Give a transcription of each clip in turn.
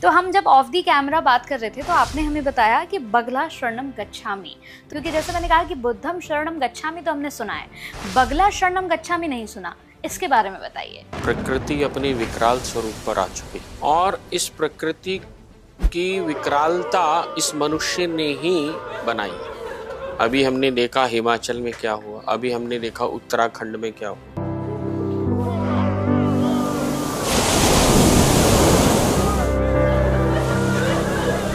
तो हम जब ऑफ दी कैमरा बात कर रहे थे तो आपने हमें बताया कि बगला शरणम गच्छामि, क्योंकि जैसे मैंने कहा कि बुद्धम शरणम गच्छामि तो हमने सुना है, बगला शरणम गच्छामि नहीं सुना। इसके बारे में बताइए। प्रकृति अपने विकराल स्वरूप पर आ चुकी और इस प्रकृति की विकरालता इस मनुष्य ने ही बनाई है। अभी हमने देखा हिमाचल में क्या हुआ, अभी हमने देखा उत्तराखंड में क्या हुआ।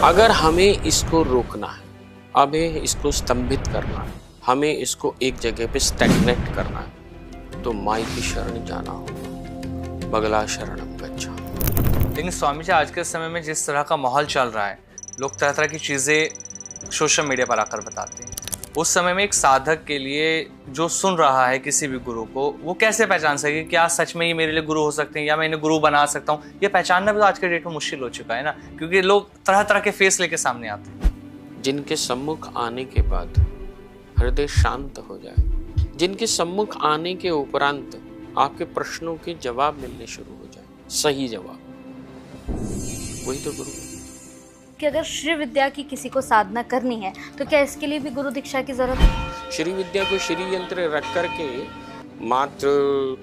अगर हमें इसको रोकना है, हमें इसको स्तंभित करना है, हमें इसको एक जगह पे स्टैग्नेट करना है, तो माई की शरण जाना होगा। बगला शरणम गच्छामि। लेकिन स्वामी जी, आज के समय में जिस तरह का माहौल चल रहा है, लोग तरह तरह की चीज़ें सोशल मीडिया पर आकर बताते हैं। उस समय में एक साधक के लिए जो सुन रहा है किसी भी गुरु को, वो कैसे पहचान सके क्या सच में ये मेरे लिए गुरु हो सकते हैं या मैं इन्हें गुरु बना सकता हूँ? ये पहचानना भी तो आज के डेट में मुश्किल हो चुका है ना, क्योंकि लोग तरह तरह के फेस लेके सामने आते हैं। जिनके सम्मुख आने के बाद हृदय शांत हो जाए, जिनके सम्मुख आने के उपरांत आपके प्रश्नों के जवाब मिलने शुरू हो जाए, सही जवाब, वही तो गुरु। कि अगर श्री विद्या की किसी को साधना करनी है तो क्या इसके लिए भी गुरु दीक्षा की जरूरत है? श्री विद्या को श्री यंत्र रख करके मात्र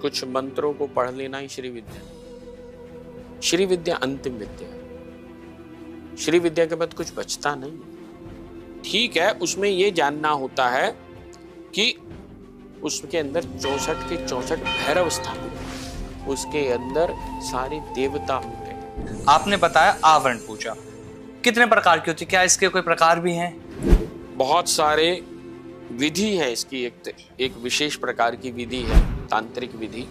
कुछ मंत्रों को पढ़ लेना ही श्री विद्या। श्री विद्या अंतिम विद्या है। श्री विद्या के बाद कुछ बचता नहीं। ठीक है, उसमें ये जानना होता है कि उसके अंदर 64 के 64 भैरव स्थापित हैं, उसके अंदर सारे देवता होते हैं। आपने बताया आवरण पूजा कितने प्रकार की होती है, क्या इसके कोई प्रकार भी हैं? बहुत सारे विधि है इसकी। एक विशेष प्रकार की विधि है तांत्रिक विधि।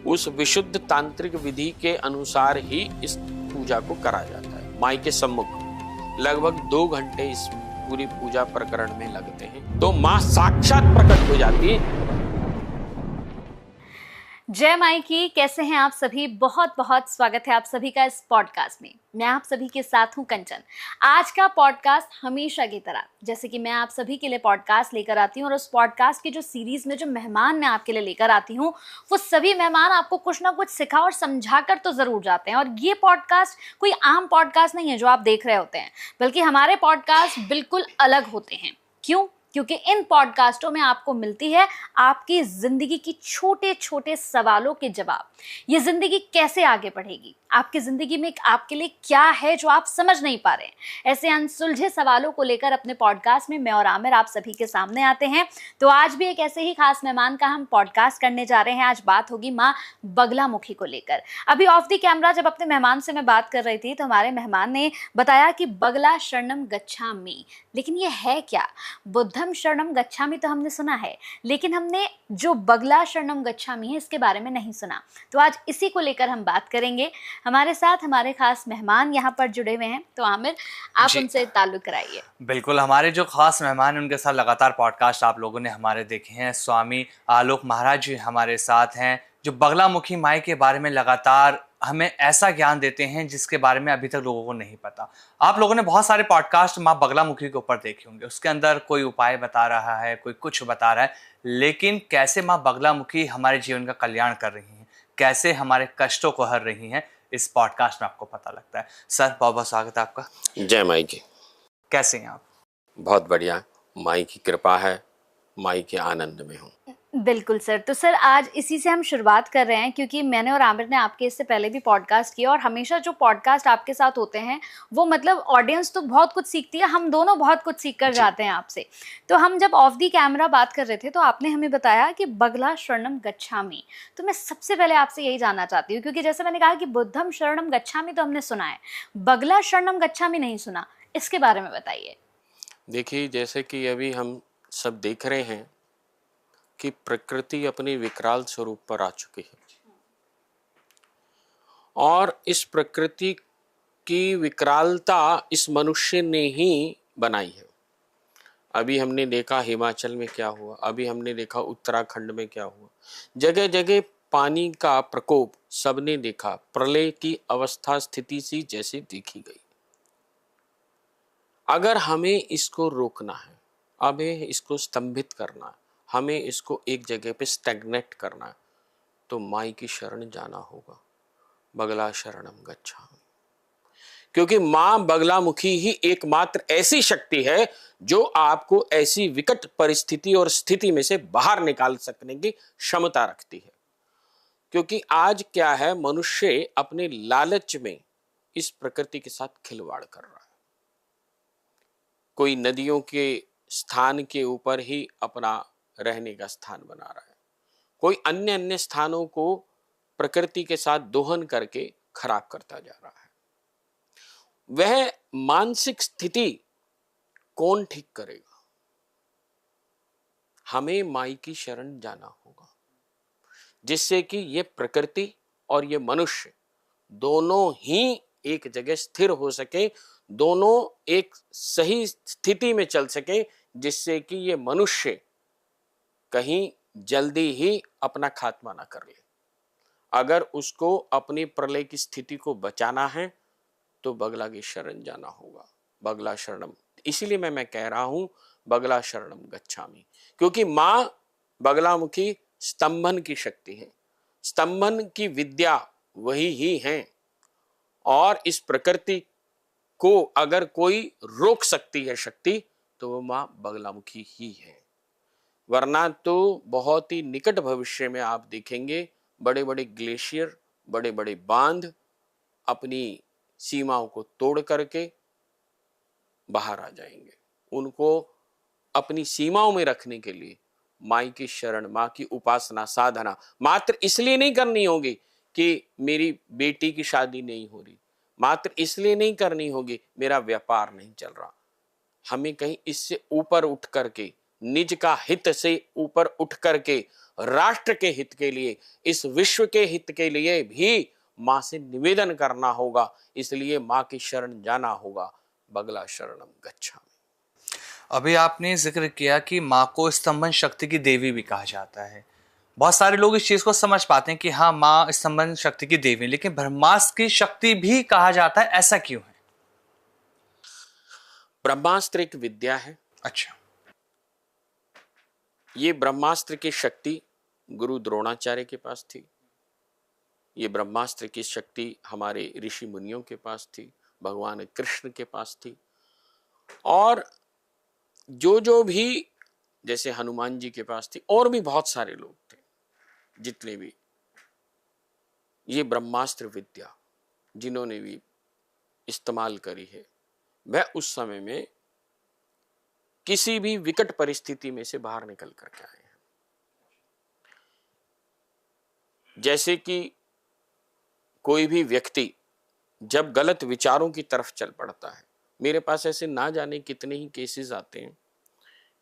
उस विशुद्ध तांत्रिक विधि के अनुसार ही इस पूजा को करा जाता है। माई के सम्मुख लगभग 2 घंटे इस पूरी पूजा प्रकरण में लगते हैं, तो माँ साक्षात प्रकट हो जाती है। जय माई की। कैसे हैं आप सभी? बहुत बहुत स्वागत है आप सभी का इस पॉडकास्ट में। मैं आप सभी के साथ हूं कंचन। आज का पॉडकास्ट हमेशा की तरह जैसे कि मैं आप सभी के लिए पॉडकास्ट लेकर आती हूं, और उस पॉडकास्ट की जो सीरीज में जो मेहमान मैं आपके लिए लेकर आती हूं, वो सभी मेहमान आपको कुछ ना कुछ सिखा और समझा कर तो जरूर जाते हैं। और ये पॉडकास्ट कोई आम पॉडकास्ट नहीं है जो आप देख रहे होते हैं, बल्कि हमारे पॉडकास्ट बिल्कुल अलग होते हैं। क्यों? क्योंकि इन पॉडकास्टों में आपको मिलती है आपकी जिंदगी की छोटे छोटे सवालों के जवाब। ये जिंदगी कैसे आगे बढ़ेगी, आपकी जिंदगी में आपके लिए क्या है जो आप समझ नहीं पा रहे हैं, ऐसे अनसुलझे सवालों को लेकर अपने पॉडकास्ट में मैं और आमिर आप सभी के सामने आते हैं। तो आज भी एक ऐसे ही खास मेहमान का हम पॉडकास्ट करने जा रहे हैं। आज बात होगी माँ बगलामुखी को लेकर। अभी ऑफ द कैमरा जब अपने मेहमान से मैं बात कर रही थी तो हमारे मेहमान ने बताया कि बगला शरणम गच्छामि, लेकिन ये है क्या? बुद्धम शरणम गच्छामि तो हमने सुना है, लेकिन हमने जो बगला शरणम गच्छामि है इसके बारे में नहीं सुना। तो आज इसी को लेकर हम बात करेंगे। हमारे साथ हमारे खास मेहमान यहाँ पर जुड़े हुए हैं, तो आमिर आप उनसे ताल्लुक कराइए। बिल्कुल, हमारे जो खास मेहमान हैं उनके साथ लगातार पॉडकास्ट आप लोगों ने हमारे देखे हैं। स्वामी आलोक महाराज जी हमारे साथ हैं, जो बगलामुखी माई के बारे में लगातार हमें ऐसा ज्ञान देते हैं जिसके बारे में अभी तक लोगों को नहीं पता। आप लोगों ने बहुत सारे पॉडकास्ट माँ बगलामुखी के ऊपर देखे होंगे, उसके अंदर कोई उपाय बता रहा है, कोई कुछ बता रहा है, लेकिन कैसे माँ बगलामुखी हमारे जीवन का कल्याण कर रही हैं, कैसे हमारे कष्टों को हर रही हैं, इस पॉडकास्ट में आपको पता लगता है। सर, बहुत बहुत स्वागत है आपका। जय माई की। कैसे हैं आप? बहुत बढ़िया, माई की कृपा है, माई के आनंद में हूँ। बिल्कुल सर। तो सर आज इसी से हम शुरुआत कर रहे हैं, क्योंकि मैंने और आमिर ने आपके इससे पहले भी पॉडकास्ट किया, और हमेशा जो पॉडकास्ट आपके साथ होते हैं वो मतलब ऑडियंस तो बहुत कुछ सीखती है, हम दोनों बहुत कुछ सीख कर जाते हैं आपसे। तो हम जब ऑफ दी कैमरा बात कर रहे थे तो आपने हमें बताया कि बगला शरणम गच्छामि। तो मैं सबसे पहले आपसे यही जानना चाहती हूँ, क्योंकि जैसे मैंने कहा कि बुद्धम शरणम गच्छामि तो हमने सुना है, बगला शरणम गच्छामि नहीं सुना। इसके बारे में बताइए। देखिए, जैसे कि अभी हम सब देख रहे हैं कि प्रकृति अपने विकराल स्वरूप पर आ चुकी है, और इस प्रकृति की विकरालता इस मनुष्य ने ही बनाई है। अभी हमने देखा हिमाचल में क्या हुआ, अभी हमने देखा उत्तराखंड में क्या हुआ। जगह जगह पानी का प्रकोप सबने देखा, प्रलय की अवस्था स्थिति सी जैसे देखी गई। अगर हमें इसको रोकना है, हमें इसको स्तंभित करना है, हमें इसको एक जगह पे स्टैग्नेट करना है, तो माई की शरण जाना होगा। बगला शरणम गच्छामि। क्योंकि मां बगलामुखी ही एकमात्र ऐसी शक्ति है जो आपको ऐसी विकट परिस्थिति और स्थिति में से बाहर निकाल सकने की क्षमता रखती है। क्योंकि आज क्या है, मनुष्य अपने लालच में इस प्रकृति के साथ खिलवाड़ कर रहा है। कोई नदियों के स्थान के ऊपर ही अपना रहने का स्थान बना रहा है, कोई अन्य अन्य स्थानों को प्रकृति के साथ दोहन करके खराब करता जा रहा है। वह मानसिक स्थिति कौन ठीक करेगा? हमें माई की शरण जाना होगा, जिससे कि ये प्रकृति और ये मनुष्य दोनों ही एक जगह स्थिर हो सके, दोनों एक सही स्थिति में चल सके, जिससे कि ये मनुष्य कहीं जल्दी ही अपना खात्मा ना कर ले। अगर उसको अपनी प्रलय की स्थिति को बचाना है तो बगला की शरण जाना होगा। बगला शरणम, इसीलिए मैं कह रहा हूं बगला शरणम गच्छामि, क्योंकि मां बगलामुखी स्तंभन की शक्ति है, स्तंभन की विद्या वही ही है। और इस प्रकृति को अगर कोई रोक सकती है शक्ति, तो वो मां बगलामुखी ही है। वरना तो बहुत ही निकट भविष्य में आप देखेंगे बड़े बड़े ग्लेशियर, बड़े बड़े बांध अपनी सीमाओं को तोड़ करके बाहर आ जाएंगे। उनको अपनी सीमाओं में रखने के लिए माई की शरण, मां की उपासना, साधना मात्र इसलिए नहीं करनी होगी कि मेरी बेटी की शादी नहीं हो रही, मात्र इसलिए नहीं करनी होगी मेरा व्यापार नहीं चल रहा। हमें कहीं इससे ऊपर उठ करके, निज का हित से ऊपर उठ करके राष्ट्र के हित के लिए, इस विश्व के हित के लिए भी मां से निवेदन करना होगा। इसलिए मां की शरण जाना होगा। बगला शरणम गच्छामि। अभी आपने जिक्र किया कि माँ को स्तंभन शक्ति की देवी भी कहा जाता है। बहुत सारे लोग इस चीज को समझ पाते हैं कि हाँ, माँ स्तंभन शक्ति की देवी, लेकिन ब्रह्मास्त्र की शक्ति भी कहा जाता है, ऐसा क्यों है? ब्रह्मास्त्र एक विद्या है। अच्छा। ये ब्रह्मास्त्र की शक्ति गुरु द्रोणाचार्य के पास थी। ये ब्रह्मास्त्र की शक्ति हमारे ऋषि मुनियों के पास थी, भगवान कृष्ण के पास थी। और जो भी, जैसे हनुमान जी के पास थी, और भी बहुत सारे लोग थे, जितने भी ये ब्रह्मास्त्र विद्या जिन्होंने भी इस्तेमाल करी है, वह उस समय में किसी भी विकट परिस्थिति में से बाहर निकल करके आए हैं। जैसे कि कोई भी व्यक्ति जब गलत विचारों की तरफ चल पड़ता है, मेरे पास ऐसे ना जाने कितने ही केसेस आते हैं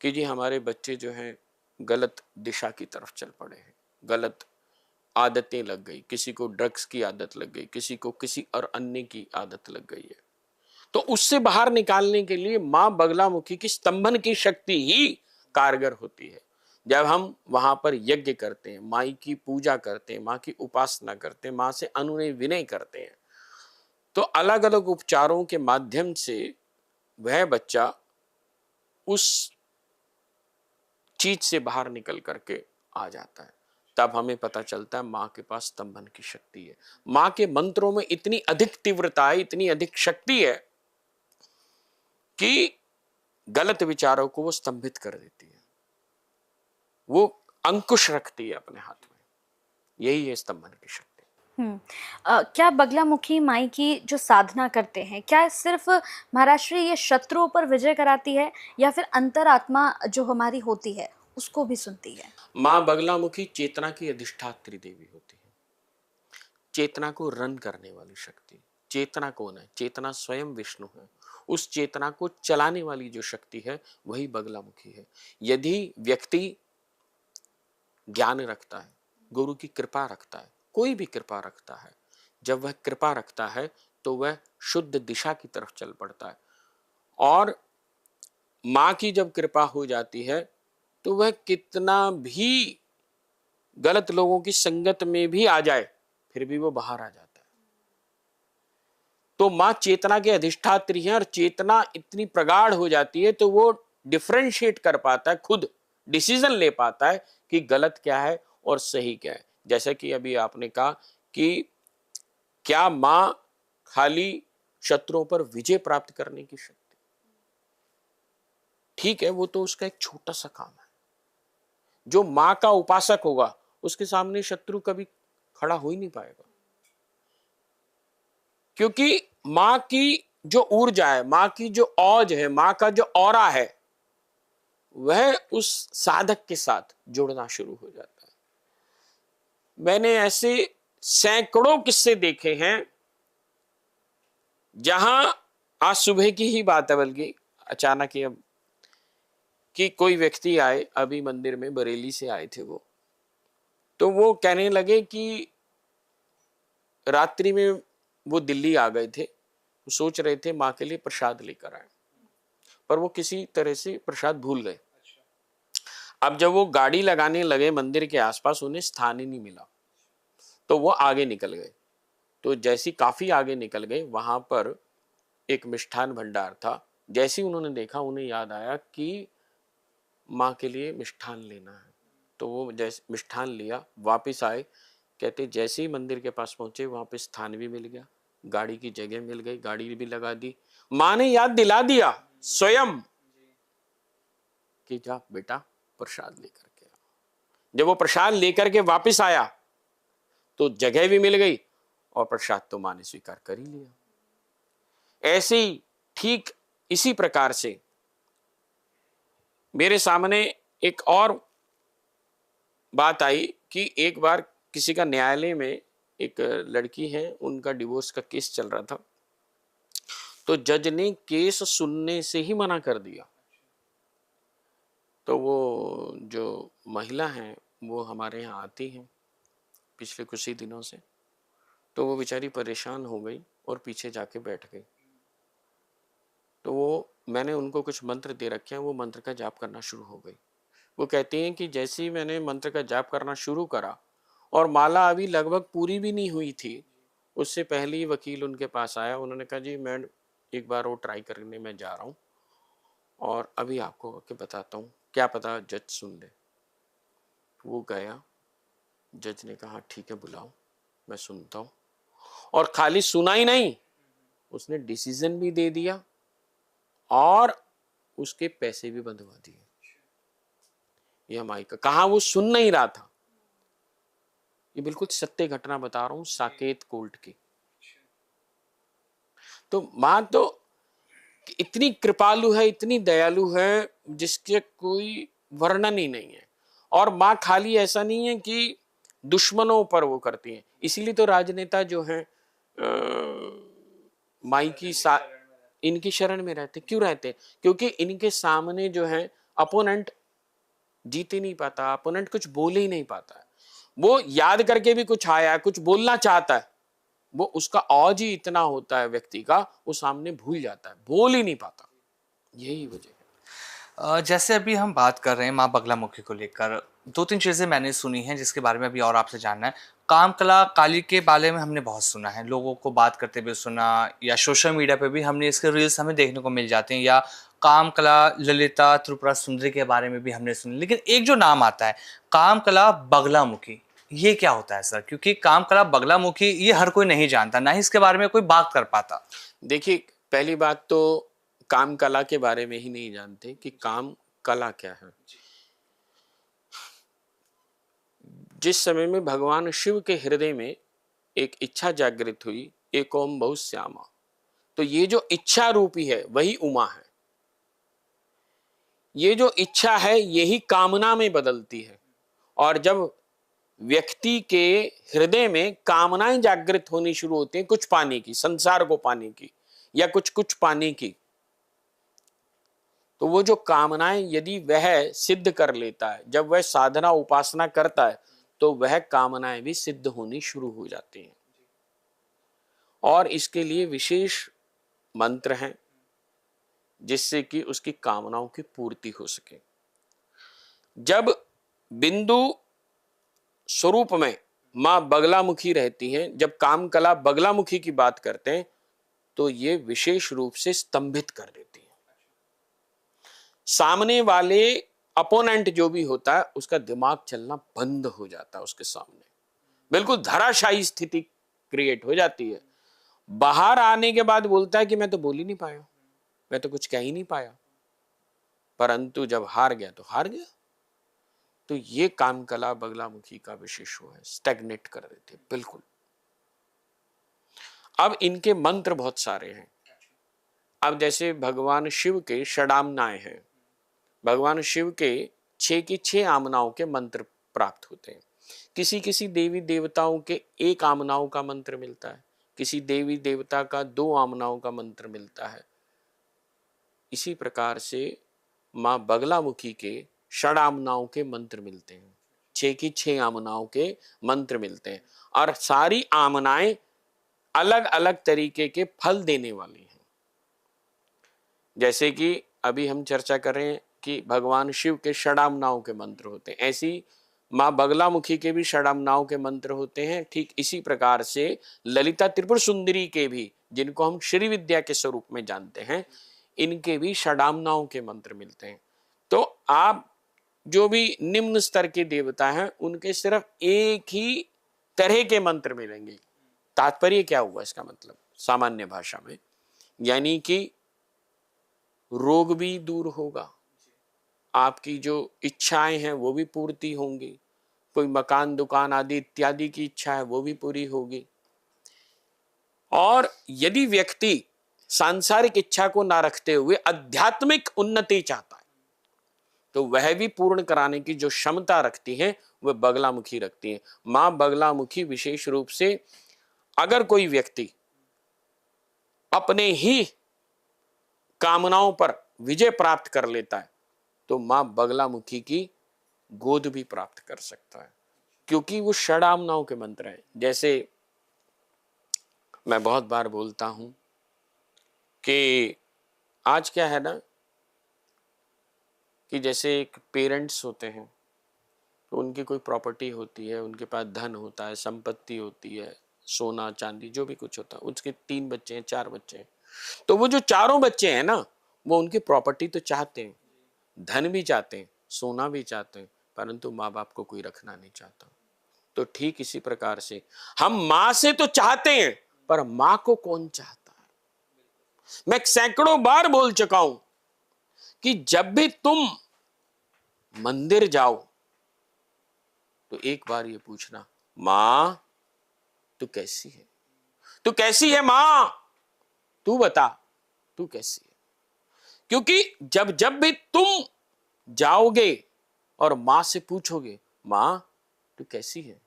कि जी हमारे बच्चे जो हैं गलत दिशा की तरफ चल पड़े हैं, गलत आदतें लग गई, किसी को ड्रग्स की आदत लग गई, किसी को किसी और अन्य की आदत लग गई है। तो उससे बाहर निकालने के लिए मां बगलामुखी की स्तंभन की शक्ति ही कारगर होती है। जब हम वहां पर यज्ञ करते हैं, माई की पूजा करते हैं, मां की उपासना करते हैं, मां से अनुनय विनय करते हैं, तो अलग अलग उपचारों के माध्यम से वह बच्चा उस चीज से बाहर निकल करके आ जाता है। तब हमें पता चलता है मां के पास स्तंभन की शक्ति है। मां के मंत्रों में इतनी अधिक तीव्रता है, इतनी अधिक शक्ति है कि गलत विचारों को वो स्तंभित कर देती है, वो अंकुश रखती है अपने हाथ में। यही है स्तंभन की शक्ति। क्या बगलामुखी माई की जो साधना करते हैं, क्या सिर्फ महाराज श्री ये शत्रुओं पर विजय कराती है, या फिर अंतरात्मा जो हमारी होती है उसको भी सुनती है? मां बगलामुखी चेतना की अधिष्ठात्री देवी होती है, चेतना को रन करने वाली शक्ति। चेतना कौन है? चेतना स्वयं विष्णु है। उस चेतना को चलाने वाली जो शक्ति है वही बगलामुखी है। यदि व्यक्ति ज्ञान रखता है, गुरु की कृपा रखता है, कोई भी कृपा रखता है, जब वह कृपा रखता है तो वह शुद्ध दिशा की तरफ चल पड़ता है। और मां की जब कृपा हो जाती है तो वह कितना भी गलत लोगों की संगत में भी आ जाए, फिर भी वो बाहर आ जाता है। तो मां चेतना के अधिष्ठात्री है, और चेतना इतनी प्रगाढ़ हो जाती है तो वो डिफरेंशिएट कर पाता है, खुद डिसीजन ले पाता है कि गलत क्या है और सही क्या है। जैसा कि अभी आपने कहा कि क्या मां खाली शत्रुओं पर विजय प्राप्त करने की शक्ति। ठीक है, वो तो उसका एक छोटा सा काम है। जो मां का उपासक होगा उसके सामने शत्रु कभी खड़ा हो ही नहीं पाएगा, क्योंकि मां की जो ऊर्जा है, मां की जो औज है, मां का जो ऑरा है, वह उस साधक के साथ जुड़ना शुरू हो जाता है। मैंने ऐसे सैकड़ों किस्से देखे हैं जहां, आज सुबह की ही बात है बल्कि, अचानक ही अब, कि कोई व्यक्ति आए, अभी मंदिर में बरेली से आए थे वो, तो वो कहने लगे कि रात्रि में वो दिल्ली आ गए थे, सोच रहे थे मां के लिए प्रसाद लेकर आए, पर वो किसी तरह से प्रसाद भूल गए। अब जब वो गाड़ी लगाने लगे मंदिर के आसपास, उन्हें स्थान ही नहीं मिला, तो वो आगे निकल गए। तो जैसी काफी आगे निकल गए, वहां पर एक मिष्ठान भंडार था। जैसे ही उन्होंने देखा, उन्हें याद आया कि माँ के लिए मिष्ठान लेना है, तो वो जैसे मिष्ठान लिया, वापस आए, कहते जैसे ही मंदिर के पास पहुंचे, वहां पे स्थान भी मिल गया, गाड़ी की जगह मिल गई, गाड़ी भी लगा दी। माँ ने याद दिला दिया स्वयं कि जा बेटा प्रसाद लेकर के आ। जब वो प्रसाद लेकर के वापस आया तो जगह भी मिल गई और प्रसाद तो माँ ने स्वीकार कर ही लिया। ऐसे ही ठीक इसी प्रकार से मेरे सामने एक और बात आई कि एक बार किसी का न्यायालय में, एक लड़की है, उनका डिवोर्स का केस चल रहा था, तो जज ने केस सुनने से ही मना कर दिया। तो वो जो महिला है वो हमारे यहाँ आती हैं पिछले कुछ ही दिनों से, तो वो बेचारी परेशान हो गई और पीछे जाके बैठ गई। तो वो, मैंने उनको कुछ मंत्र दे रखे हैं, वो मंत्र का जाप करना शुरू हो गई। वो कहती हैं कि जैसे ही मैंने मंत्र का जाप करना शुरू करा, और माला अभी लगभग पूरी भी नहीं हुई थी, उससे पहले ही वकील उनके पास आया। उन्होंने कहा जी मैं एक बार वो ट्राई करने में जा रहा हूँ और अभी आपको आके बताता हूँ, क्या पता जज सुन ले। वो गया, जज ने कहा ठीक है बुलाओ, मैं सुनता हूँ। और खाली सुना ही नहीं, उसने डिसीजन भी दे दिया और उसके पैसे भी बंधवा दिए। यह माई का, कहा वो सुन नहीं रहा था। ये बिल्कुल सत्य घटना बता रहा हूं, साकेत कोर्ट की। तो मां तो इतनी कृपालु है, इतनी दयालु है, जिसके कोई वर्णन ही नहीं है। और मां खाली ऐसा नहीं है कि दुश्मनों पर वो करती है, इसीलिए तो राजनेता जो है माई की इनकी शरण में रहते। क्यों रहते? क्योंकि इनके सामने जो है अपोनेंट जीत ही नहीं पाता, अपोनेंट कुछ बोल ही नहीं पाता है। वो याद करके भी कुछ आया है, कुछ बोलना चाहता है, वो उसका औज ही इतना होता है व्यक्ति का, वो सामने भूल जाता है, बोल ही नहीं पाता। यही वजह है। जैसे अभी हम बात कर रहे हैं माँ बगलामुखी को लेकर, दो तीन चीज़ें मैंने सुनी हैं जिसके बारे में अभी और आपसे जानना है। कामकला काली के बारे में हमने बहुत सुना है, लोगों को बात करते हुए सुना, या सोशल मीडिया पे भी हमने इसके रील्स हमें देखने को मिल जाते हैं, या कामकला ललिता त्रिपुरा सुंदरी के बारे में भी हमने सुना। लेकिन एक जो नाम आता है कामकला बगलामुखी, ये क्या होता है सर? क्योंकि कामकला बगलामुखी ये हर कोई नहीं जानता, ना ही इसके बारे में कोई बात कर पाता। देखिए, पहली बात तो काम कला के बारे में ही नहीं जानते कि काम कला क्या है। जिस समय में भगवान शिव के हृदय में एक इच्छा जागृत हुई, एक ओम बहु श्यामा, तो ये जो इच्छा रूपी है वही उमा है। ये जो इच्छा है यही कामना में बदलती है। और जब व्यक्ति के हृदय में कामनाएं जागृत होनी शुरू होती हैं, कुछ पाने की, संसार को पाने की, या कुछ पाने की, तो वो जो कामनाएं यदि वह सिद्ध कर लेता है, जब वह साधना उपासना करता है, तो वह कामनाएं भी सिद्ध होनी शुरू हो जाती हैं। और इसके लिए विशेष मंत्र हैं जिससे कि उसकी कामनाओं की पूर्ति हो सके। जब बिंदु स्वरूप में मां बगलामुखी रहती हैं, जब कामकला बगलामुखी की बात करते हैं, तो ये विशेष रूप से स्तंभित कर देती है। सामने वाले अपोनेंट जो भी होता है उसका दिमाग चलना बंद हो जाता है, उसके सामने बिल्कुल धराशायी स्थिति क्रिएट हो जाती है। बाहर आने के बाद बोलता है कि मैं तो बोल ही नहीं पाया, मैं तो कुछ कह ही नहीं पाया, परंतु जब हार गया तो हार गया। तो ये काम कला बगलामुखी का विशेष वो है, स्टैग्नेट कर देते बिल्कुल। अब इनके मंत्र बहुत सारे हैं। अब जैसे भगवान शिव के षडामनाएं हैं, भगवान शिव के 6 की 6 आमनाओं के मंत्र प्राप्त होते हैं। किसी किसी देवी देवताओं के 1 आमनाओं का मंत्र मिलता है, किसी देवी देवता का 2 आमनाओं का मंत्र मिलता है। इसी प्रकार से माँ बगलामुखी के षडामनाओं के मंत्र मिलते हैं, 6 की 6 आमनाओं के मंत्र मिलते हैं, और सारी आमनाएं अलग अलग तरीके के फल देने वाली हैं। जैसे कि अभी हम चर्चा कर रहे हैं कि भगवान शिव के षडामनाओं के मंत्र होते हैं, ऐसी माँ बगलामुखी के भी षडामनाओं के मंत्र होते हैं। ठीक इसी प्रकार से ललिता त्रिपुर सुंदरी के भी, जिनको हम श्री विद्या के स्वरूप में जानते हैं, इनके भी षडामनाओं के मंत्र मिलते हैं। तो आप जो भी निम्न स्तर के देवता हैं, उनके सिर्फ एक ही तरह के मंत्र मिलेंगे। तात्पर्य क्या हुआ इसका मतलब सामान्य भाषा में, यानी कि रोग भी दूर होगा, आपकी जो इच्छाएं हैं वो भी पूर्ति होंगी, कोई मकान दुकान आदि इत्यादि की इच्छा है वो भी पूरी होगी। और यदि व्यक्ति सांसारिक इच्छा को ना रखते हुए आध्यात्मिक उन्नति चाहता है, तो वह भी पूर्ण कराने की जो क्षमता रखती है वह बगलामुखी रखती है। मां बगलामुखी विशेष रूप से, अगर कोई व्यक्ति अपने ही कामनाओं पर विजय प्राप्त कर लेता है, तो मां बगलामुखी की गोद भी प्राप्त कर सकता है, क्योंकि वो षडामनाओं के मंत्र हैं। जैसे मैं बहुत बार बोलता हूं कि आज क्या है ना, कि जैसे एक पेरेंट्स होते हैं, तो उनकी कोई प्रॉपर्टी होती है, उनके पास धन होता है, संपत्ति होती है, सोना चांदी जो भी कुछ होता है, उसके 3 बच्चे हैं, 4 बच्चे हैं, तो वो जो चारों बच्चे हैं ना, वो उनकी प्रॉपर्टी तो चाहते हैं, धन भी चाहते हैं, सोना भी चाहते हैं, परंतु माँ बाप को कोई रखना नहीं चाहता। तो ठीक इसी प्रकार से हम माँ से तो चाहते हैं, पर माँ को कौन चाहता है। मैं सैकड़ों बार बोल चुका हूं कि जब भी तुम मंदिर जाओ तो एक बार ये पूछना, मां तू कैसी है, तू कैसी है मां, तू बता तू कैसी है। क्योंकि जब जब भी तुम जाओगे और मां से पूछोगे, मां तू कैसी है,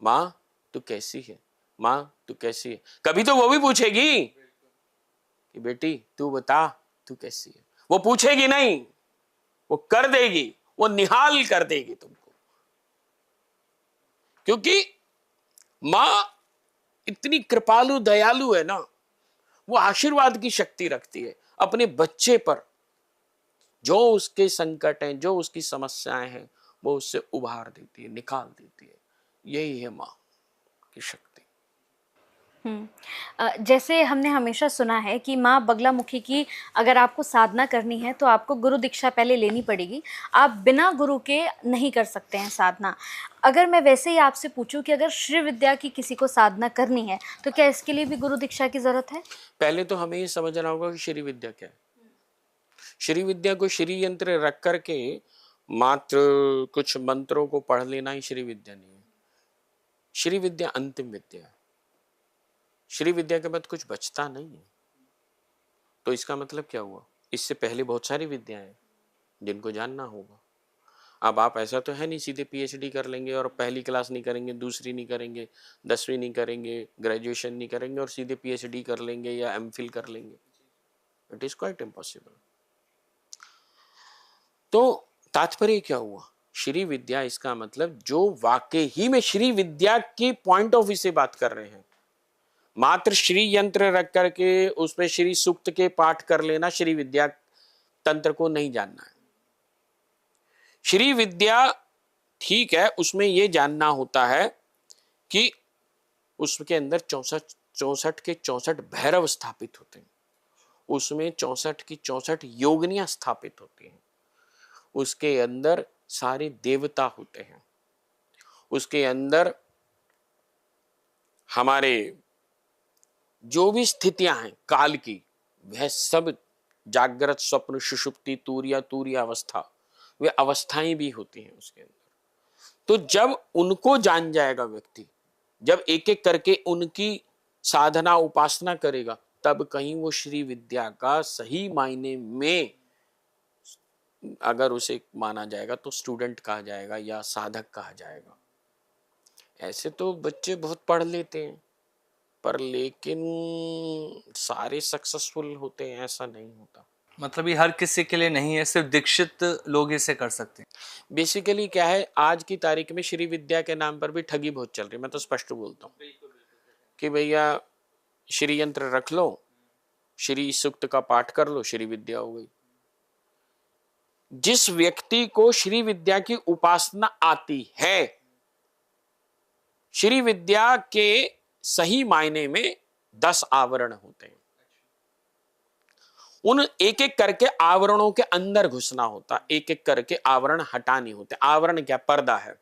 मां तू कैसी है, मां तू कैसी है, कभी तो वो भी पूछेगी कि बेटी तू बता तू कैसी है। वो पूछेगी नहीं, वो कर देगी, वो निहाल कर देगी तुमको। क्योंकि मां इतनी कृपालु दयालु है ना, वो आशीर्वाद की शक्ति रखती है अपने बच्चे पर। जो उसके संकट हैं, जो उसकी समस्याएं हैं, वो उससे उभार देती है, निकाल देती है। यही है मां की शक्ति। जैसे हमने हमेशा सुना है कि माँ बगलामुखी की अगर आपको साधना करनी है तो आपको गुरु दीक्षा पहले लेनी पड़ेगी, आप बिना गुरु के नहीं कर सकते हैं साधना। अगर मैं वैसे ही आपसे पूछूं कि अगर श्री विद्या की किसी को साधना करनी है तो क्या इसके लिए भी गुरु दीक्षा की जरूरत है? पहले तो हमें ये समझना होगा कि श्री विद्या क्या है। श्री विद्या को श्री यंत्र रख करके मात्र कुछ मंत्रों को पढ़ लेना ही श्री विद्या नहीं है। श्री विद्या अंतिम विद्या है। श्री विद्या के बाद कुछ बचता नहीं है। तो इसका मतलब क्या हुआ, इससे पहले बहुत सारी विद्याएं हैं जिनको जानना होगा। अब आप ऐसा तो है नहीं सीधे पीएचडी कर लेंगे और पहली क्लास नहीं करेंगे, दूसरी नहीं करेंगे, 10वीं नहीं करेंगे, ग्रेजुएशन नहीं करेंगे और सीधे पीएचडी कर लेंगे या एमफिल कर लेंगे। It is quite impossible. तो तात्पर्य क्या हुआ, श्री विद्या इसका मतलब जो वाकई ही में श्री विद्या के पॉइंट ऑफ व्यू से बात कर रहे हैं। मात्र श्री यंत्र रख करके उसमें श्री सूक्त के पाठ कर लेना श्री विद्या तंत्र को नहीं जानना है। श्री विद्या ठीक है, उसमें यह जानना होता है कि उसके अंदर 64 के 64 भैरव स्थापित होते हैं, उसमें 64 की 64 योगनियां स्थापित होती हैं, उसके अंदर सारे देवता होते हैं, उसके अंदर हमारे जो भी स्थितियां हैं काल की, वह सब जागृत, स्वप्न, सुषुप्ति, तूर्य अवस्था, वे अवस्थाएं भी होती हैं उसके अंदर। तो जब उनको जान जाएगा व्यक्ति, जब एक एक करके उनकी साधना उपासना करेगा, तब कहीं वो श्री विद्या का सही मायने में अगर उसे माना जाएगा तो स्टूडेंट कहा जाएगा या साधक कहा जाएगा। ऐसे तो बच्चे बहुत पढ़ लेते हैं, पर लेकिन सारे सक्सेसफुल होते हैं ऐसा नहीं होता। मतलब ये हर किसी के लिए नहीं है, सिर्फ दीक्षित लोग इसे कर सकते हैं। बेसिकली क्या है, आज की तारीख में श्री विद्या के नाम पर भी ठगी बहुत चल रही है। मैं तो स्पष्ट बोलता हूँ कि भैया श्री यंत्र रख लो, श्री सूक्त का पाठ कर लो, श्री विद्या हो गई। जिस व्यक्ति को श्री विद्या की उपासना आती है, श्री विद्या के सही मायने में 10 आवरण होते हैं। उन एक एक करके आवरणों के अंदर घुसना होता, एक एक करके आवरण हटाने होते। आवरण क्या? पर्दा है।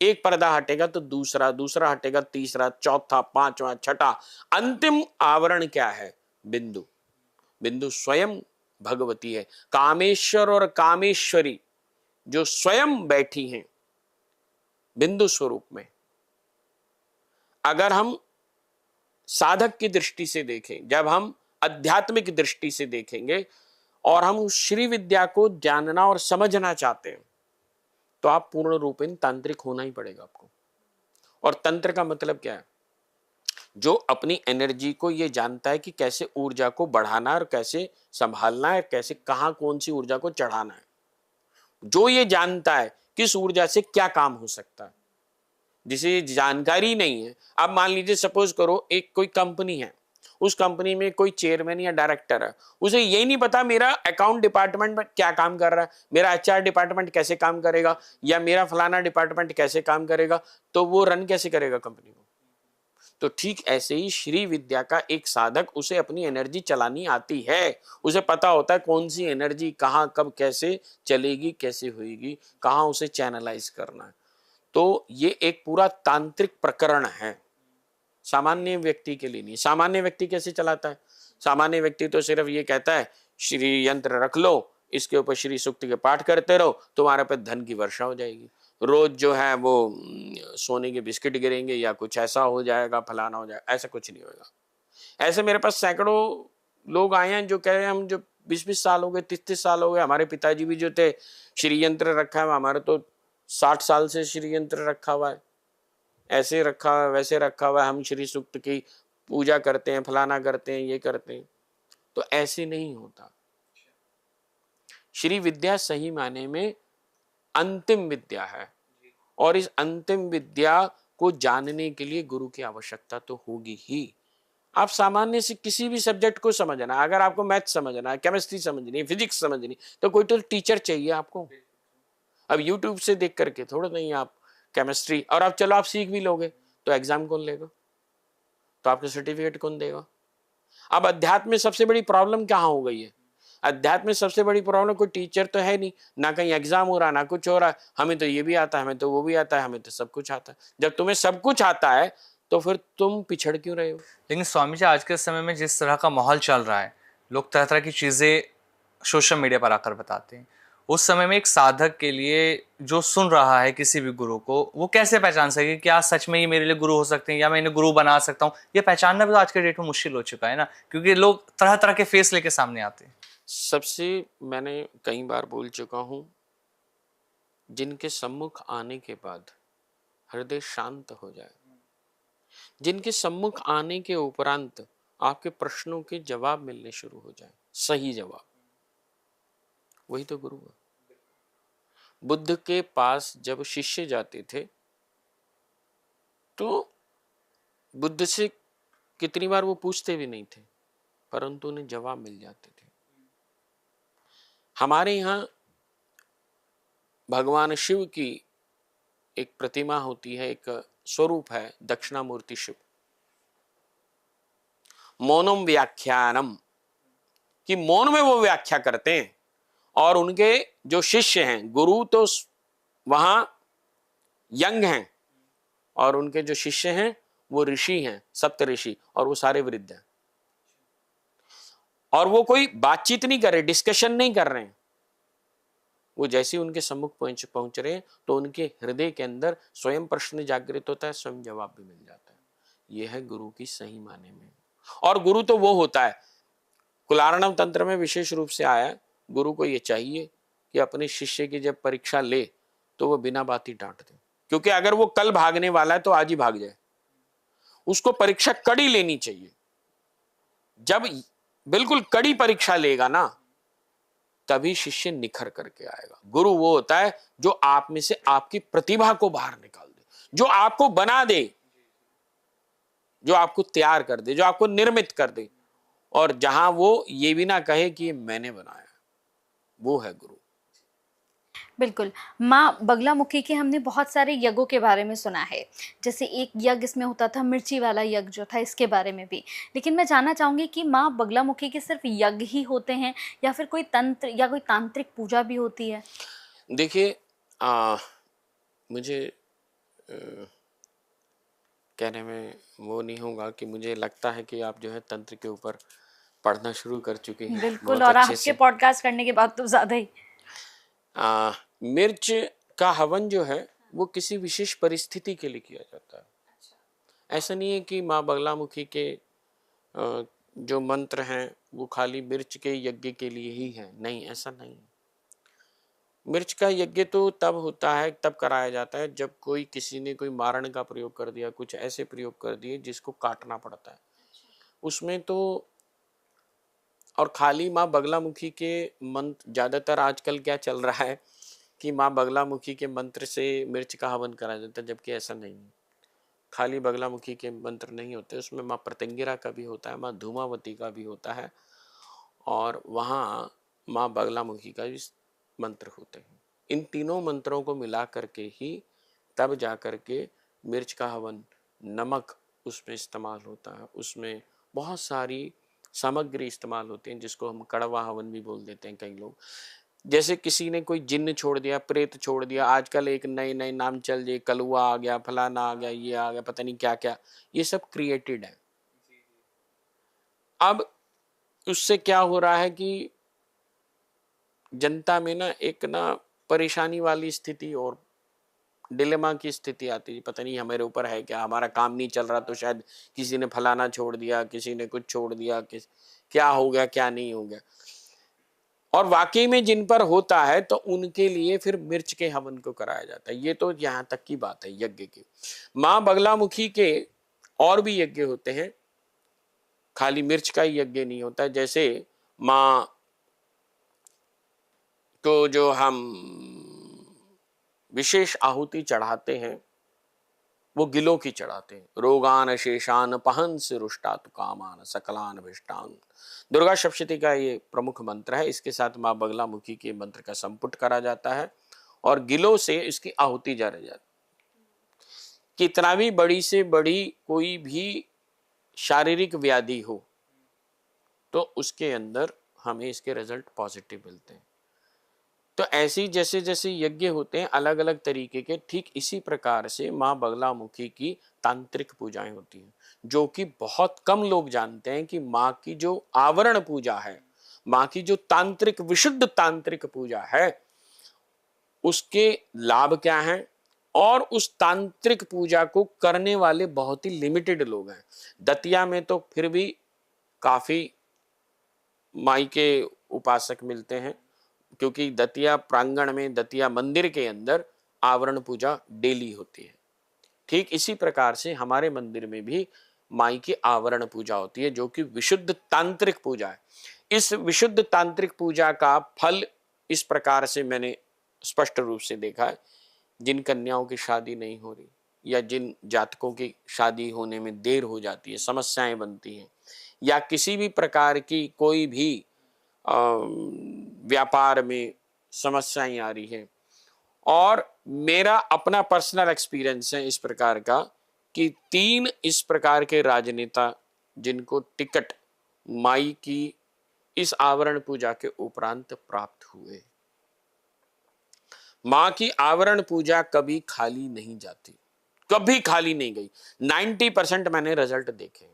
एक पर्दा हटेगा तो दूसरा, दूसरा हटेगा तीसरा, चौथा, पांचवा, छठा, अंतिम आवरण क्या है? बिंदु। बिंदु स्वयं भगवती है। कामेश्वर और कामेश्वरी जो स्वयं बैठी हैं बिंदु स्वरूप में। अगर हम साधक की दृष्टि से देखें, जब हम आध्यात्मिक दृष्टि से देखेंगे और हम श्री विद्या को जानना और समझना चाहते हैं, तो आप पूर्ण रूपेण तांत्रिक होना ही पड़ेगा आपको। और तंत्र का मतलब क्या है? जो अपनी एनर्जी को ये जानता है कि कैसे ऊर्जा को बढ़ाना है और कैसे संभालना है, कैसे कहां कौन सी ऊर्जा को चढ़ाना है। जो ये जानता है किस ऊर्जा से क्या काम हो सकता है, जिसे जानकारी नहीं है। अब मान लीजिए सपोज करो एक कोई कंपनी है, उस कंपनी में कोई चेयरमैन या डायरेक्टर है, उसे यही नहीं पता मेरा अकाउंट डिपार्टमेंट में क्या काम कर रहा है, मेरा एचआर डिपार्टमेंट कैसे काम करेगा, या मेरा फलाना डिपार्टमेंट कैसे काम करेगा, तो वो रन कैसे करेगा कंपनी को। तो ठीक ऐसे ही श्री विद्या का एक साधक, उसे अपनी एनर्जी चलानी आती है, उसे पता होता है कौन सी एनर्जी कहाँ कब कैसे चलेगी, कैसे होगी, कहाँ उसे चैनलाइज करना है। तो ये एक पूरा तांत्रिक प्रकरण है, सामान्य व्यक्ति के लिए नहीं। सामान्य व्यक्ति कैसे चलाता है? सामान्य व्यक्ति तो सिर्फ ये कहता है श्री यंत्र रख लो, इसके ऊपर श्री सूक्त के पाठ करते रहो, तुम्हारे पे धन की वर्षा हो जाएगी। रोज जो है वो सोने के बिस्किट गिरेंगे या कुछ ऐसा हो जाएगा, फलाना हो जाएगा। ऐसा कुछ नहीं होगा। ऐसे मेरे पास सैकड़ों लोग आए हैं जो कह रहे हैं हम जो 20-20 साल हो गए, 30-30 साल हो गए, हमारे पिताजी भी जो थे श्री यंत्र रखा है, हमारे तो 60 साल से श्री यंत्र रखा हुआ है, ऐसे रखा हुआ है, वैसे रखा हुआ है, हम श्री सूक्त की पूजा करते हैं, फलाना करते हैं, ये करते हैं। तो ऐसे नहीं होता। श्री विद्या सही माने में अंतिम विद्या है, और इस अंतिम विद्या को जानने के लिए गुरु की आवश्यकता तो होगी ही। आप सामान्य से किसी भी सब्जेक्ट को समझना, अगर आपको मैथ समझना है, केमिस्ट्री समझनी है, फिजिक्स समझनी, तो कोई तो टीचर चाहिए आपको। अब यूट्यूब से देख करके थोड़ा नहीं आप केमिस्ट्री, और अब चलो आप सीख भी लोगे तो एग्जाम कौन लेगा, तो आपको सर्टिफिकेट कौन देगा। अब अध्यात्म में सबसे बड़ी प्रॉब्लम कहाँ हो गई है? अध्यात्म में सबसे बड़ी प्रॉब्लम, कोई टीचर तो है नहीं, ना कहीं एग्जाम हो रहा, ना कुछ हो रहा है। हमें तो ये भी आता है, हमें तो वो भी आता है, हमें तो सब कुछ आता है। जब तुम्हें सब कुछ आता है तो फिर तुम पिछड़ क्यों रहे हो? लेकिन स्वामी जी, आज के समय में जिस तरह का माहौल चल रहा है, लोग तरह तरह की चीज़ें सोशल मीडिया पर आकर बताते हैं, उस समय में एक साधक के लिए जो सुन रहा है किसी भी गुरु को, वो कैसे पहचान सके कि आज सच में ये मेरे लिए गुरु हो सकते हैं या मैं इन्हें गुरु बना सकता हूँ? ये पहचानना भी तो आज के डेट में मुश्किल हो चुका है ना, क्योंकि लोग तरह तरह के फेस लेके सामने आते हैं। सबसे मैंने कई बार बोल चुका हूं, जिनके सम्मुख आने के बाद हृदय शांत हो जाए, जिनके सम्मुख आने के उपरांत आपके प्रश्नों के जवाब मिलने शुरू हो जाए, सही जवाब, वही तो गुरु है। बुद्ध के पास जब शिष्य जाते थे तो बुद्ध से कितनी बार वो पूछते भी नहीं थे, परंतु उन्हें जवाब मिल जाते थे। हमारे यहाँ भगवान शिव की एक प्रतिमा होती है, एक स्वरूप है दक्षिणामूर्ति शिव। मौनम व्याख्यानम, कि मौन में वो व्याख्या करते हैं, और उनके जो शिष्य हैं, गुरु तो वहां यंग हैं और उनके जो शिष्य हैं वो ऋषि हैं, सप्त ऋषि, और वो सारे वृद्ध हैं। और वो कोई बातचीत नहीं कर रहे, डिस्कशन नहीं कर रहे हैं। वो जैसे उनके सम्मुख पहुंच रहे हैं तो उनके हृदय के अंदर स्वयं प्रश्न जागृत होता है, स्वयं जवाब भी मिल जाता है। यह है गुरु की सही माने में। और गुरु तो वो होता है, कुलार्णव तंत्र में विशेष रूप से आया, गुरु को ये चाहिए कि अपने शिष्य की जब परीक्षा ले तो वो बिना बात ही डांट दे, क्योंकि अगर वो कल भागने वाला है तो आज ही भाग जाए। उसको परीक्षा कड़ी लेनी चाहिए। जब बिल्कुल कड़ी परीक्षा लेगा ना, तभी शिष्य निखर करके आएगा। गुरु वो होता है जो आप में से आपकी प्रतिभा को बाहर निकाल दे, जो आपको बना दे, जो आपको तैयार कर दे, जो आपको निर्मित कर दे, और जहां वो ये भी ना कहे कि मैंने बनाया, वो है गुरु। बिल्कुल। माँ बगलामुखी के हमने बहुत सारे यज्ञों के बारे में सुना है, जैसे एक यज्ञ इसमें होता था, मिर्ची वाला यज्ञ जो था, इसके बारे में भी। लेकिन मैं जानना चाहूँगी कि माँ बगलामुखी के सिर्फ यज्ञ ही होते हैं या फिर कोई तंत्र या कोई तांत्रिक पूजा भी होती है? देखिए, मुझे कहने में वो नहीं होगा कि मुझे लगता है कि आप जो है तंत्र के ऊपर पढ़ना शुरू कर चुके हैं बिल्कुल, बहुत और अच्छे आपके से। पॉडकास्ट करने के बाद तो ज़्यादा ही। मिर्च का हवन जो है वो किसी विशेष परिस्थिति के लिए किया जाता है। ऐसा नहीं है कि माँ बगलामुखी के जो मंत्र हैं वो खाली मिर्च के यज्ञ के लिए ही है, नहीं, ऐसा नहीं। मिर्च का यज्ञ तो तब होता है, तब कराया जाता है जब कोई किसी ने कोई मारण का प्रयोग कर दिया, कुछ ऐसे प्रयोग कर दिए जिसको काटना पड़ता है उसमें तो। और खाली माँ बगलामुखी के मंत्र, ज्यादातर आजकल क्या चल रहा है कि माँ बगलामुखी के मंत्र से मिर्च का हवन करा जाता है, जबकि ऐसा नहीं है। खाली बगलामुखी के मंत्र नहीं होते, उसमें माँ प्रत्यंगिरा का भी होता है, माँ धूमावती का भी होता है, और वहाँ माँ बगलामुखी का भी मंत्र होते हैं। इन तीनों मंत्रों को मिला करके ही तब जा करके मिर्च का हवन, नमक उसमें इस्तेमाल होता है, उसमें बहुत सारी सामग्री इस्तेमाल होती हैं जिसको हम कड़वा हवन भी बोल देते हैं कई लोग। जैसे किसी ने कोई जिन्न छोड़ दिया, प्रेत छोड़ दिया, आजकल एक नए नए नाम चल दिए, कलुआ आ गया, फलाना आ गया, ये आ गया, पता नहीं क्या क्या, ये सब क्रिएटेड है। अब उससे क्या हो रहा है कि जनता में ना एक ना परेशानी वाली स्थिति और डिलेमा की स्थिति आती है, पता नहीं हमारे ऊपर है क्या, हमारा काम नहीं चल रहा तो शायद किसी ने फलाना छोड़ दिया, किसी ने कुछ छोड़ दिया, क्या हो गया, क्या नहीं हो गया। और वाकई में जिन पर होता है तो उनके लिए फिर मिर्च के हवन को कराया जाता है। ये तो यहाँ तक की बात है यज्ञ की। माँ बगलामुखी के और भी यज्ञ होते हैं, खाली मिर्च का ही यज्ञ नहीं होता। जैसे माँ को जो हम विशेष आहुति चढ़ाते हैं वो गिलों की चढ़ाते हैं। रोगान शेषान पहंस रुष्टातु कामान सकलान भिष्टान, दुर्गा सप्तशती का ये प्रमुख मंत्र है। इसके साथ माँ बगलामुखी के मंत्र का संपुट करा जाता है और गिलों से इसकी आहुति जारी जाती। कितना भी बड़ी से बड़ी कोई भी शारीरिक व्याधि हो तो उसके अंदर हमें इसके रिजल्ट पॉजिटिव मिलते हैं। तो ऐसी जैसे जैसे यज्ञ होते हैं अलग अलग तरीके के, ठीक इसी प्रकार से माँ बगलामुखी की तांत्रिक पूजाएं होती हैं, जो कि बहुत कम लोग जानते हैं कि माँ की जो आवरण पूजा है, माँ की जो तांत्रिक विशुद्ध तांत्रिक पूजा है, उसके लाभ क्या हैं। और उस तांत्रिक पूजा को करने वाले बहुत ही लिमिटेड लोग हैं। दतिया में तो फिर भी काफी माई के उपासक मिलते हैं, क्योंकि दतिया प्रांगण में, दतिया मंदिर के अंदर आवरण पूजा डेली होती है। ठीक इसी प्रकार से हमारे मंदिर में भी माई की आवरण पूजा होती है, जो कि विशुद्ध तांत्रिक पूजा है। इस विशुद्ध तांत्रिक पूजा का फल इस प्रकार से मैंने स्पष्ट रूप से देखा है। जिन कन्याओं की शादी नहीं हो रही या जिन जातकों की शादी होने में देर हो जाती है, समस्याएं बनती हैं, या किसी भी प्रकार की कोई भी व्यापार में समस्याएं आ रही है, और मेरा अपना पर्सनल एक्सपीरियंस है इस प्रकार का कि 3 इस प्रकार के राजनेता जिनको टिकट माई की इस आवरण पूजा के उपरांत प्राप्त हुए। मां की आवरण पूजा कभी खाली नहीं जाती। कभी खाली नहीं गई। 90% मैंने रिजल्ट देखे हैं।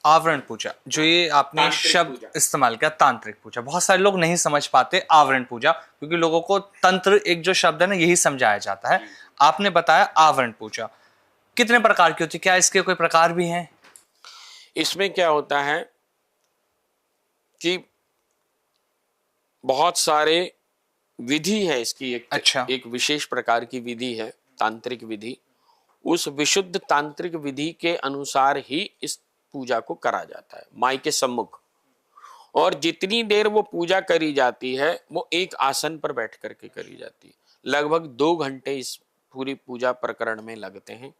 आवरण पूजा, जो ये आपने तांत्रिक शब्द पूजा। इस्तेमाल किया, तांत्रिक पूजा, बहुत सारे लोग नहीं समझ पाते आवरण पूजा, क्योंकि लोगों को तंत्र एक जो शब्द है ना यही समझाया जाता है। आपने बताया आवरण पूजा कितने प्रकार की होती है, क्या इसके कोई प्रकार भी हैं? इसमें क्या होता है कि बहुत सारे विधि है इसकी। अच्छा। एक विशेष प्रकार की विधि है तांत्रिक विधि। उस विशुद्ध तांत्रिक विधि के अनुसार ही इस पूजा को करा जाता है माई के सम्मुख। और जितनी देर वो पूजा करी जाती है वो एक आसन पर बैठ करके करी जाती है। लगभग 2 घंटे इस पूरी पूजा प्रकरण में लगते हैं।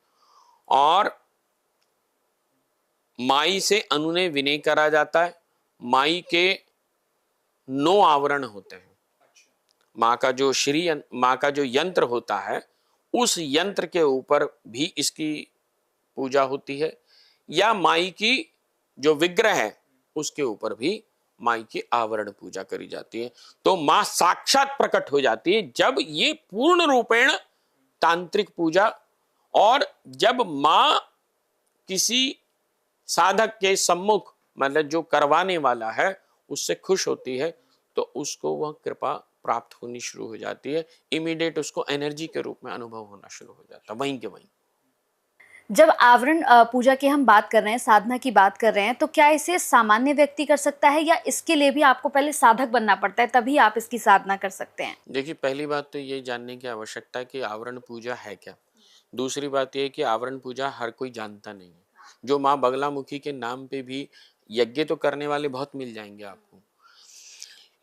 और माई से अनुनय विनय करा जाता है। माई के 9 आवरण होते हैं। माँ का जो यंत्र होता है उस यंत्र के ऊपर भी इसकी पूजा होती है, या माई की जो विग्रह है उसके ऊपर भी माई की आवरण पूजा करी जाती है। तो माँ साक्षात प्रकट हो जाती है जब ये पूर्ण रूपेण तांत्रिक पूजा, और जब माँ किसी साधक के सम्मुख मतलब जो करवाने वाला है उससे खुश होती है तो उसको वह कृपा प्राप्त होनी शुरू हो जाती है। इमीडिएट उसको एनर्जी के रूप में अनुभव होना शुरू हो जाता है वहीं के वहीं। जब आवरण पूजा की हम बात कर रहे हैं, साधना की बात कर रहे हैं, तो क्या इसे सामान्य व्यक्ति कर सकता है या इसके लिए भी आपको पहले साधक बनना पड़ता है तभी आप इसकी साधना कर सकते हैं? देखिए, पहली बात तो ये जानने की आवश्यकता है कि आवरण पूजा है क्या। दूसरी बात यह है कि आवरण पूजा हर कोई जानता नहीं है। जो माँ बगलामुखी के नाम पे भी यज्ञ तो करने वाले बहुत मिल जाएंगे आपको,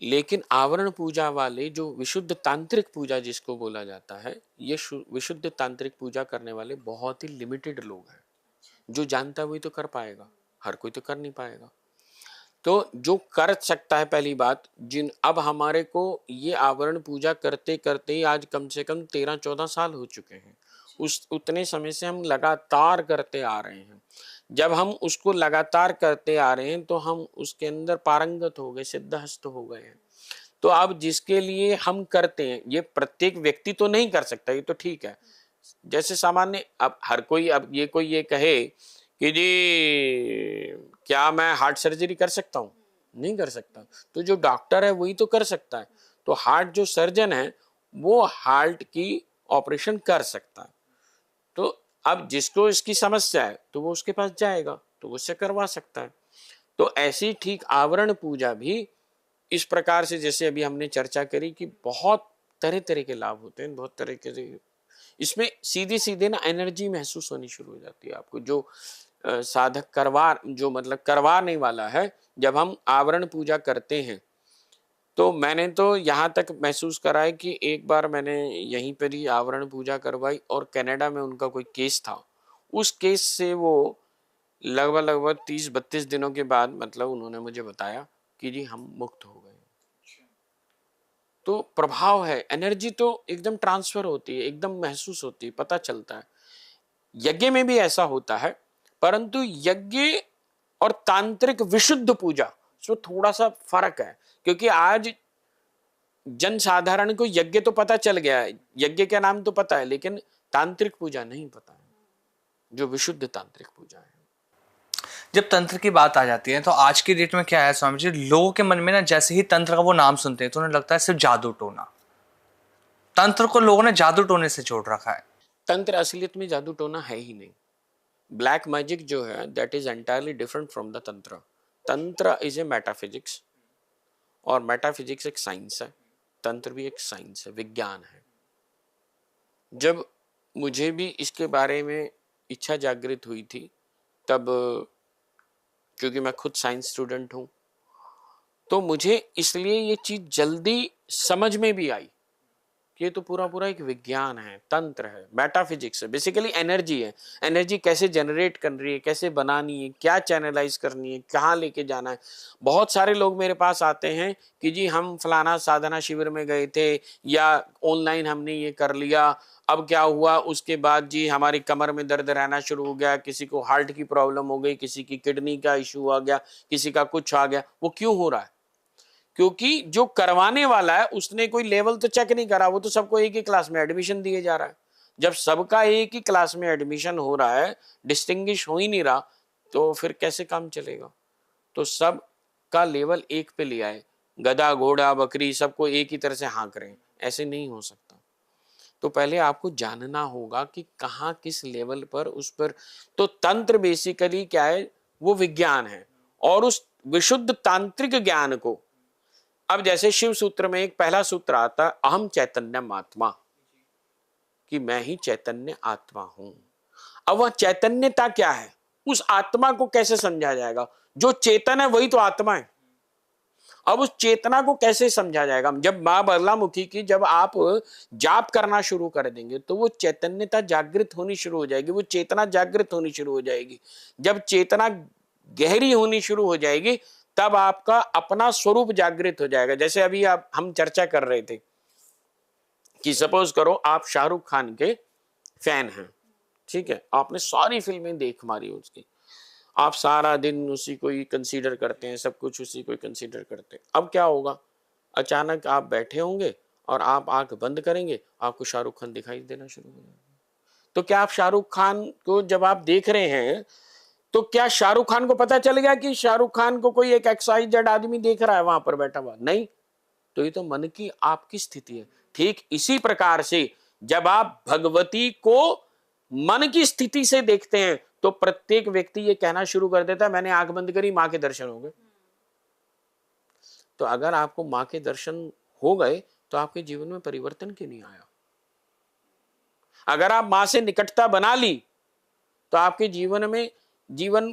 लेकिन आवरण पूजा वाले जो विशुद्ध तांत्रिक पूजा जिसको बोला जाता है, ये विशुद्ध तांत्रिक पूजा करने वाले बहुत ही लिमिटेड लोग हैं। जो जानता है वही तो कर पाएगा, हर कोई तो कर नहीं पाएगा। तो जो कर सकता है, पहली बात, अब हमारे को ये आवरण पूजा करते करते ही आज कम से कम 13-14 साल हो चुके हैं। उतने समय से हम लगातार करते आ रहे हैं। जब हम उसको लगातार करते आ रहे हैं तो हम उसके अंदर पारंगत हो गए, सिद्धहस्त हो गए हैं। तो अब जिसके लिए हम करते हैं, ये प्रत्येक व्यक्ति तो नहीं कर सकता, ये तो ठीक है। जैसे सामान्य अब हर कोई, अब ये कोई ये कहे कि जी क्या मैं हार्ट सर्जरी कर सकता हूँ, नहीं कर सकता। तो जो डॉक्टर है वही तो कर सकता है। तो हार्ट जो सर्जन है वो हार्ट की ऑपरेशन कर सकता है। तो अब जिसको इसकी समस्या है तो वो उसके पास जाएगा तो वो उससे करवा सकता है। तो ऐसी ठीक आवरण पूजा भी इस प्रकार से, जैसे अभी हमने चर्चा करी कि बहुत तरह तरह के लाभ होते हैं, बहुत तरह के इसमें सीधे सीधे ना एनर्जी महसूस होनी शुरू हो जाती है आपको। जो साधक करवाने वाला है, जब हम आवरण पूजा करते हैं तो मैंने तो यहाँ तक महसूस करा है कि एक बार मैंने यहीं पर ही आवरण पूजा करवाई और कनाडा में उनका कोई केस था। उस केस से वो लगभग 30-32 दिनों के बाद उन्होंने मुझे बताया कि जी हम मुक्त हो गए। तो प्रभाव है, एनर्जी तो एकदम ट्रांसफर होती है, एकदम महसूस होती है, पता चलता है। यज्ञ में भी ऐसा होता है, परंतु यज्ञ और तांत्रिक विशुद्ध पूजा उसमें थोड़ा सा फर्क है। क्योंकि आज जन साधारण को यज्ञ तो पता चल गया है, यज्ञ का नाम तो पता है, लेकिन तांत्रिक पूजा नहीं पता है, जो विशुद्ध तांत्रिक पूजा है। जब तंत्र की बात आ जाती है तो आज की डेट में क्या है स्वामी जी, लोगों के मन में ना जैसे ही तंत्र का वो नाम सुनते हैं तो उन्हें लगता है सिर्फ जादू टोना। तंत्र को लोगों ने जादू टोने से जोड़ रखा है। तंत्र असलियत में जादू टोना है ही नहीं। ब्लैक मैजिक जो है that is entirely different from the तंत्र। तंत्र इज ए मेटाफिजिक्स, और मेटाफिजिक्स एक साइंस है, तंत्र भी एक साइंस है, विज्ञान है। जब मुझे भी इसके बारे में इच्छा जागृत हुई थी तब, क्योंकि मैं खुद साइंस स्टूडेंट हूँ, तो मुझे इसलिए ये चीज जल्दी समझ में भी आई कि ये तो पूरा एक विज्ञान है, तंत्र है, मेटाफिजिक्स है, बेसिकली एनर्जी है। एनर्जी कैसे जनरेट कर रही है, कैसे बनानी है, क्या चैनलाइज करनी है, कहाँ लेके जाना है। बहुत सारे लोग मेरे पास आते हैं कि जी हम फलाना साधना शिविर में गए थे या ऑनलाइन हमने ये कर लिया, अब क्या हुआ उसके बाद जी हमारी कमर में दर्द रहना शुरू हो गया, किसी को हार्ट की प्रॉब्लम हो गई, किसी की किडनी का इशू आ गया, किसी का कुछ आ गया। वो क्यों हो रहा है? क्योंकि जो करवाने वाला है उसने कोई लेवल तो चेक नहीं करा, वो तो सबको एक ही क्लास में एडमिशन दिए जा रहा है। जब सबका एक ही क्लास में एडमिशन हो रहा है, डिस्टिंग्विश हो ही नहीं रहा, तो फिर कैसे काम चलेगा? तो सब का लेवल एक पे लिया है, गधा घोड़ा बकरी सबको एक ही तरह से हाँक रहे हैं, ऐसे नहीं हो सकता। तो पहले आपको जानना होगा कि कहाँ किस लेवल पर उस पर। तो तंत्र बेसिकली क्या है? वो विज्ञान है, और उस विशुद्ध तांत्रिक ज्ञान को, अब जैसे शिव सूत्र में एक पहला सूत्र आता है, अहम चैतन्यम आत्मा, कि मैं ही चैतन्य आत्मा हूं। अब वह चैतन्यता क्या है, उस आत्मा को कैसे समझा जाएगा? जो चेतन है वही तो आत्मा है। अब उस चेतना को कैसे समझा जाएगा? जब मां बगलामुखी की जब आप जाप करना शुरू कर देंगे तो वो चैतन्यता जागृत होनी शुरू हो जाएगी, वो चेतना जागृत होनी शुरू हो जाएगी। जब चेतना गहरी होनी शुरू हो जाएगी तब आपका अपना स्वरूप जागृत हो जाएगा। जैसे अभी आप हम चर्चा कर रहे थे कि सपोज करो आप शाहरुख खान के फैन हैं, ठीक है, आपने सारी फिल्में देख मारी उसकी, आप सारा दिन उसी को ही कंसीडर करते हैं, सब कुछ उसी को ही कंसीडर करते हैं। अब क्या होगा? अचानक आप बैठे होंगे और आप आंख बंद करेंगे, आपको शाहरुख खान दिखाई देना शुरू हो जाएगा। तो क्या आप शाहरुख खान को जब आप देख रहे हैं तो क्या शाहरुख खान को पता चल गया कि शाहरुख खान को कोई एक XYZ आदमी देख रहा है वहां पर बैठा हुआ? नहीं। तो ये तो मन की आपकी स्थिति है। ठीक इसी प्रकार से जब आप भगवती को मन की स्थिति से देखते हैं तो प्रत्येक व्यक्ति ये कहना शुरू कर देता है, मैंने आंख बंद करी, मां के दर्शन हो गए। तो अगर आपको मां के दर्शन हो गए तो आपके जीवन में परिवर्तन क्यों नहीं आया? अगर आप मां से निकटता बना ली तो आपके जीवन में जीवन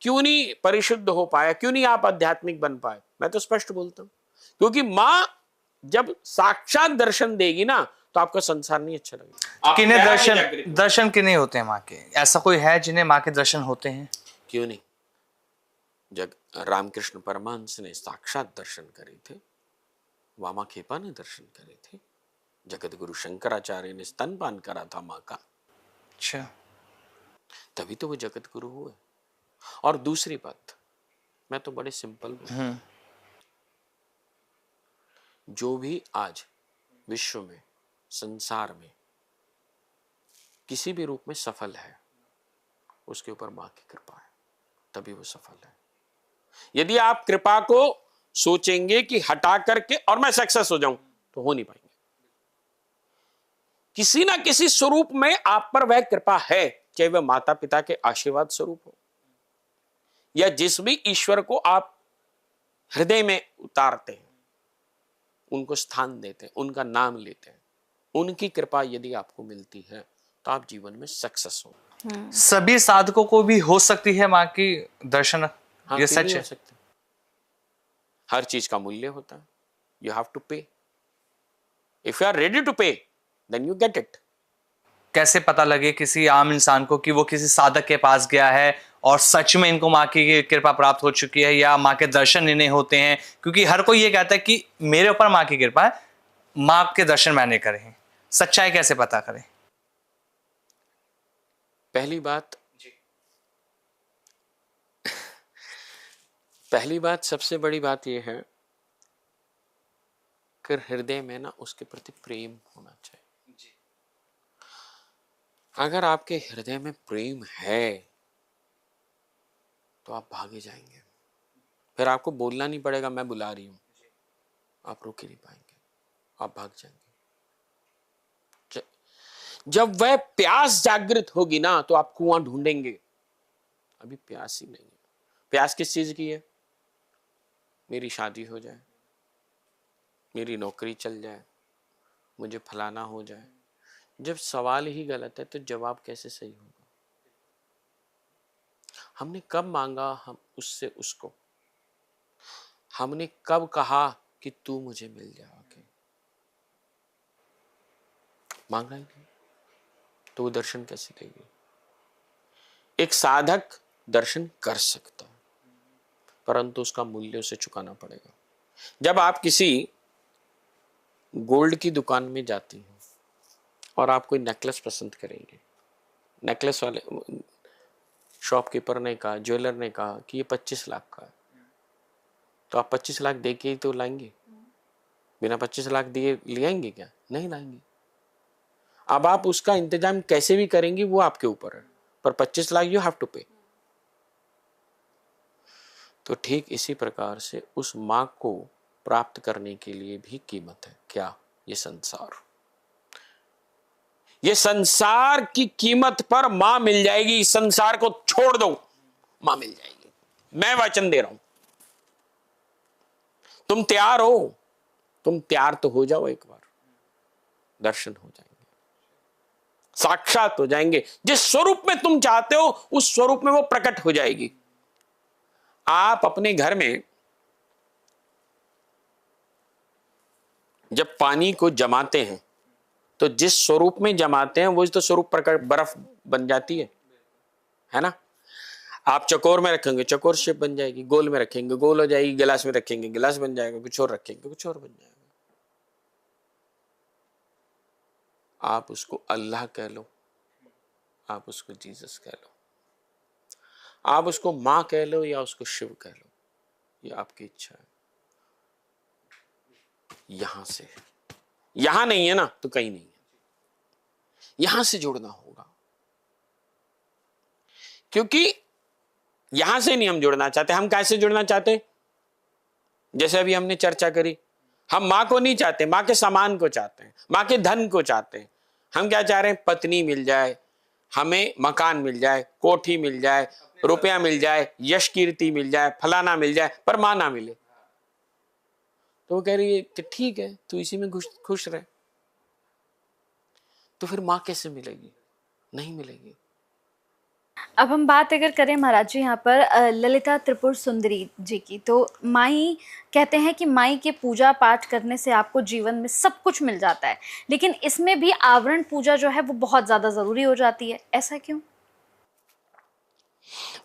क्यों नहीं परिशुद्ध हो पाया? क्यों नहीं आप आध्यात्मिक बन पाए? मैं तो स्पष्ट बोलता हूं, क्योंकि मां जब साक्षात दर्शन देगी ना तो आपका संसार नहीं अच्छा लगेगा। किन्हें दर्शन किन्हें होते हैं माँ के? ऐसा कोई है जिन्हें माँ के दर्शन होते हैं? क्यों नहीं? जब रामकृष्ण परमहंस ने साक्षात दर्शन करे थे, वामा खेपा ने दर्शन करे थे, जगत गुरु शंकराचार्य ने स्तनपान करा था माँ का, अच्छा, तभी तो वो जगत गुरु हुए। और दूसरी बात, मैं तो बड़े सिंपल हूं, जो भी आज विश्व में संसार में किसी भी रूप में सफल है उसके ऊपर मां की कृपा है, तभी वो सफल है। यदि आप कृपा को सोचेंगे कि हटा करके और मैं सक्सेस हो जाऊं तो हो नहीं पाएंगे। किसी ना किसी स्वरूप में आप पर वह कृपा है, चाहे वह माता पिता के आशीर्वाद स्वरूप हो या जिस भी ईश्वर को आप हृदय में उतारते हैं, उनको स्थान देते हैं, उनका नाम लेते हैं, उनकी कृपा यदि आपको मिलती है तो आप जीवन में सक्सेस हो। सभी साधकों को भी हो सकती है माँ की दर्शन? हाँ, ये सच है? सकते। हर चीज का मूल्य होता है, you have to pay. If you are ready to pay then you get it. कैसे पता लगे किसी आम इंसान को कि वो किसी साधक के पास गया है और सच में इनको माँ की कृपा प्राप्त हो चुकी है या माँ के दर्शन इन्हें होते हैं? क्योंकि हर कोई ये कहता है कि मेरे ऊपर माँ की कृपा है, माँ के दर्शन मैंने करे हैं। सच्चाई कैसे पता करें? पहली बात सबसे बड़ी बात यह है कि हृदय में ना उसके प्रति प्रेम होना चाहिए। अगर आपके हृदय में प्रेम है तो आप भागे जाएंगे, फिर आपको बोलना नहीं पड़ेगा मैं बुला रही हूं, आप रोक ही नहीं पाएंगे, आप भाग जाएंगे। जब वह प्यास जागृत होगी ना तो आप कुआं ढूंढेंगे। अभी प्यास ही नहीं है। प्यास किस चीज की है? मेरी शादी हो जाए, मेरी नौकरी चल जाए, मुझे फलाना हो जाए। जब सवाल ही गलत है तो जवाब कैसे सही होगा? हमने कब मांगा हम उससे उसको? हमने कब कहा कि तू मुझे मिल जाओगे? मांगा ही नहीं तो वो दर्शन कैसे देगी? एक साधक दर्शन कर सकता है परंतु उसका मूल्य उसे चुकाना पड़ेगा। जब आप किसी गोल्ड की दुकान में जाती हैं और आप कोई नेकलेस पसंद करेंगे, नेकलेस वाले शॉपकीपर ने कहा, ज्वेलर ने कहा कि ये 25 लाख का है, तो आप 25 लाख दे के ही तो लाएंगे। बिना 25 लाख दिए ले आएंगे क्या? नहीं लाएंगे। अब आप उसका इंतजाम कैसे भी करेंगी वो आपके ऊपर है, पर 25 लाख यू हैव टू पे। तो ठीक इसी प्रकार से उस मां को प्राप्त करने के लिए भी कीमत है। क्या? ये संसार। ये संसार की कीमत पर मां मिल जाएगी। संसार को छोड़ दो, मां मिल जाएगी। मैं वचन दे रहा हूं। तुम तैयार हो? तुम तैयार तो हो जाओ, एक बार दर्शन हो जाएंगे, साक्षात हो जाएंगे। जिस स्वरूप में तुम चाहते हो उस स्वरूप में वो प्रकट हो जाएगी। आप अपने घर में जब पानी को जमाते हैं तो जिस स्वरूप में जमाते हैं वो तो स्वरूप प्रकट बर्फ बन जाती है ना। आप चकोर में रखेंगे चकोर शेप बन जाएगी, गोल में रखेंगे गोल हो जाएगी, गिलास में रखेंगे गिलास बन जाएगा, कुछ और रखेंगे कुछ और बन जाएगा। आप उसको अल्लाह कह लो, आप उसको जीसस कह लो, आप उसको मां कह लो या उसको शिव कह लो, ये आपकी इच्छा है। यहां से, यहां नहीं है ना तो कहीं नहीं है, यहां से जुड़ना होगा। क्योंकि यहां से नहीं हम जुड़ना चाहते, हम कैसे जुड़ना चाहते? जैसे अभी हमने चर्चा करी, हम मां को नहीं चाहते, मां के सामान को चाहते हैं, मां के धन को चाहते हैं। हम क्या चाह रहे हैं? पत्नी मिल जाए, हमें मकान मिल जाए, कोठी मिल जाए, रुपया मिल जाए, यश कीर्ति मिल जाए, फलाना मिल जाए, पर मां ना मिले। तो वो कह रही है कि ठीक है तू इसी में खुश रहे। तो फिर मां कैसे मिलेगी? नहीं मिलेगी। अब हम बात अगर करें महाराज जी यहाँ पर ललिता त्रिपुर सुंदरी जी की, तो माई कहते हैं कि माई के पूजा पाठ करने से आपको जीवन में सब कुछ मिल जाता है, लेकिन इसमें भी आवरण पूजा जो है वो बहुत ज़्यादा ज़रूरी हो जाती है। ऐसा क्यों?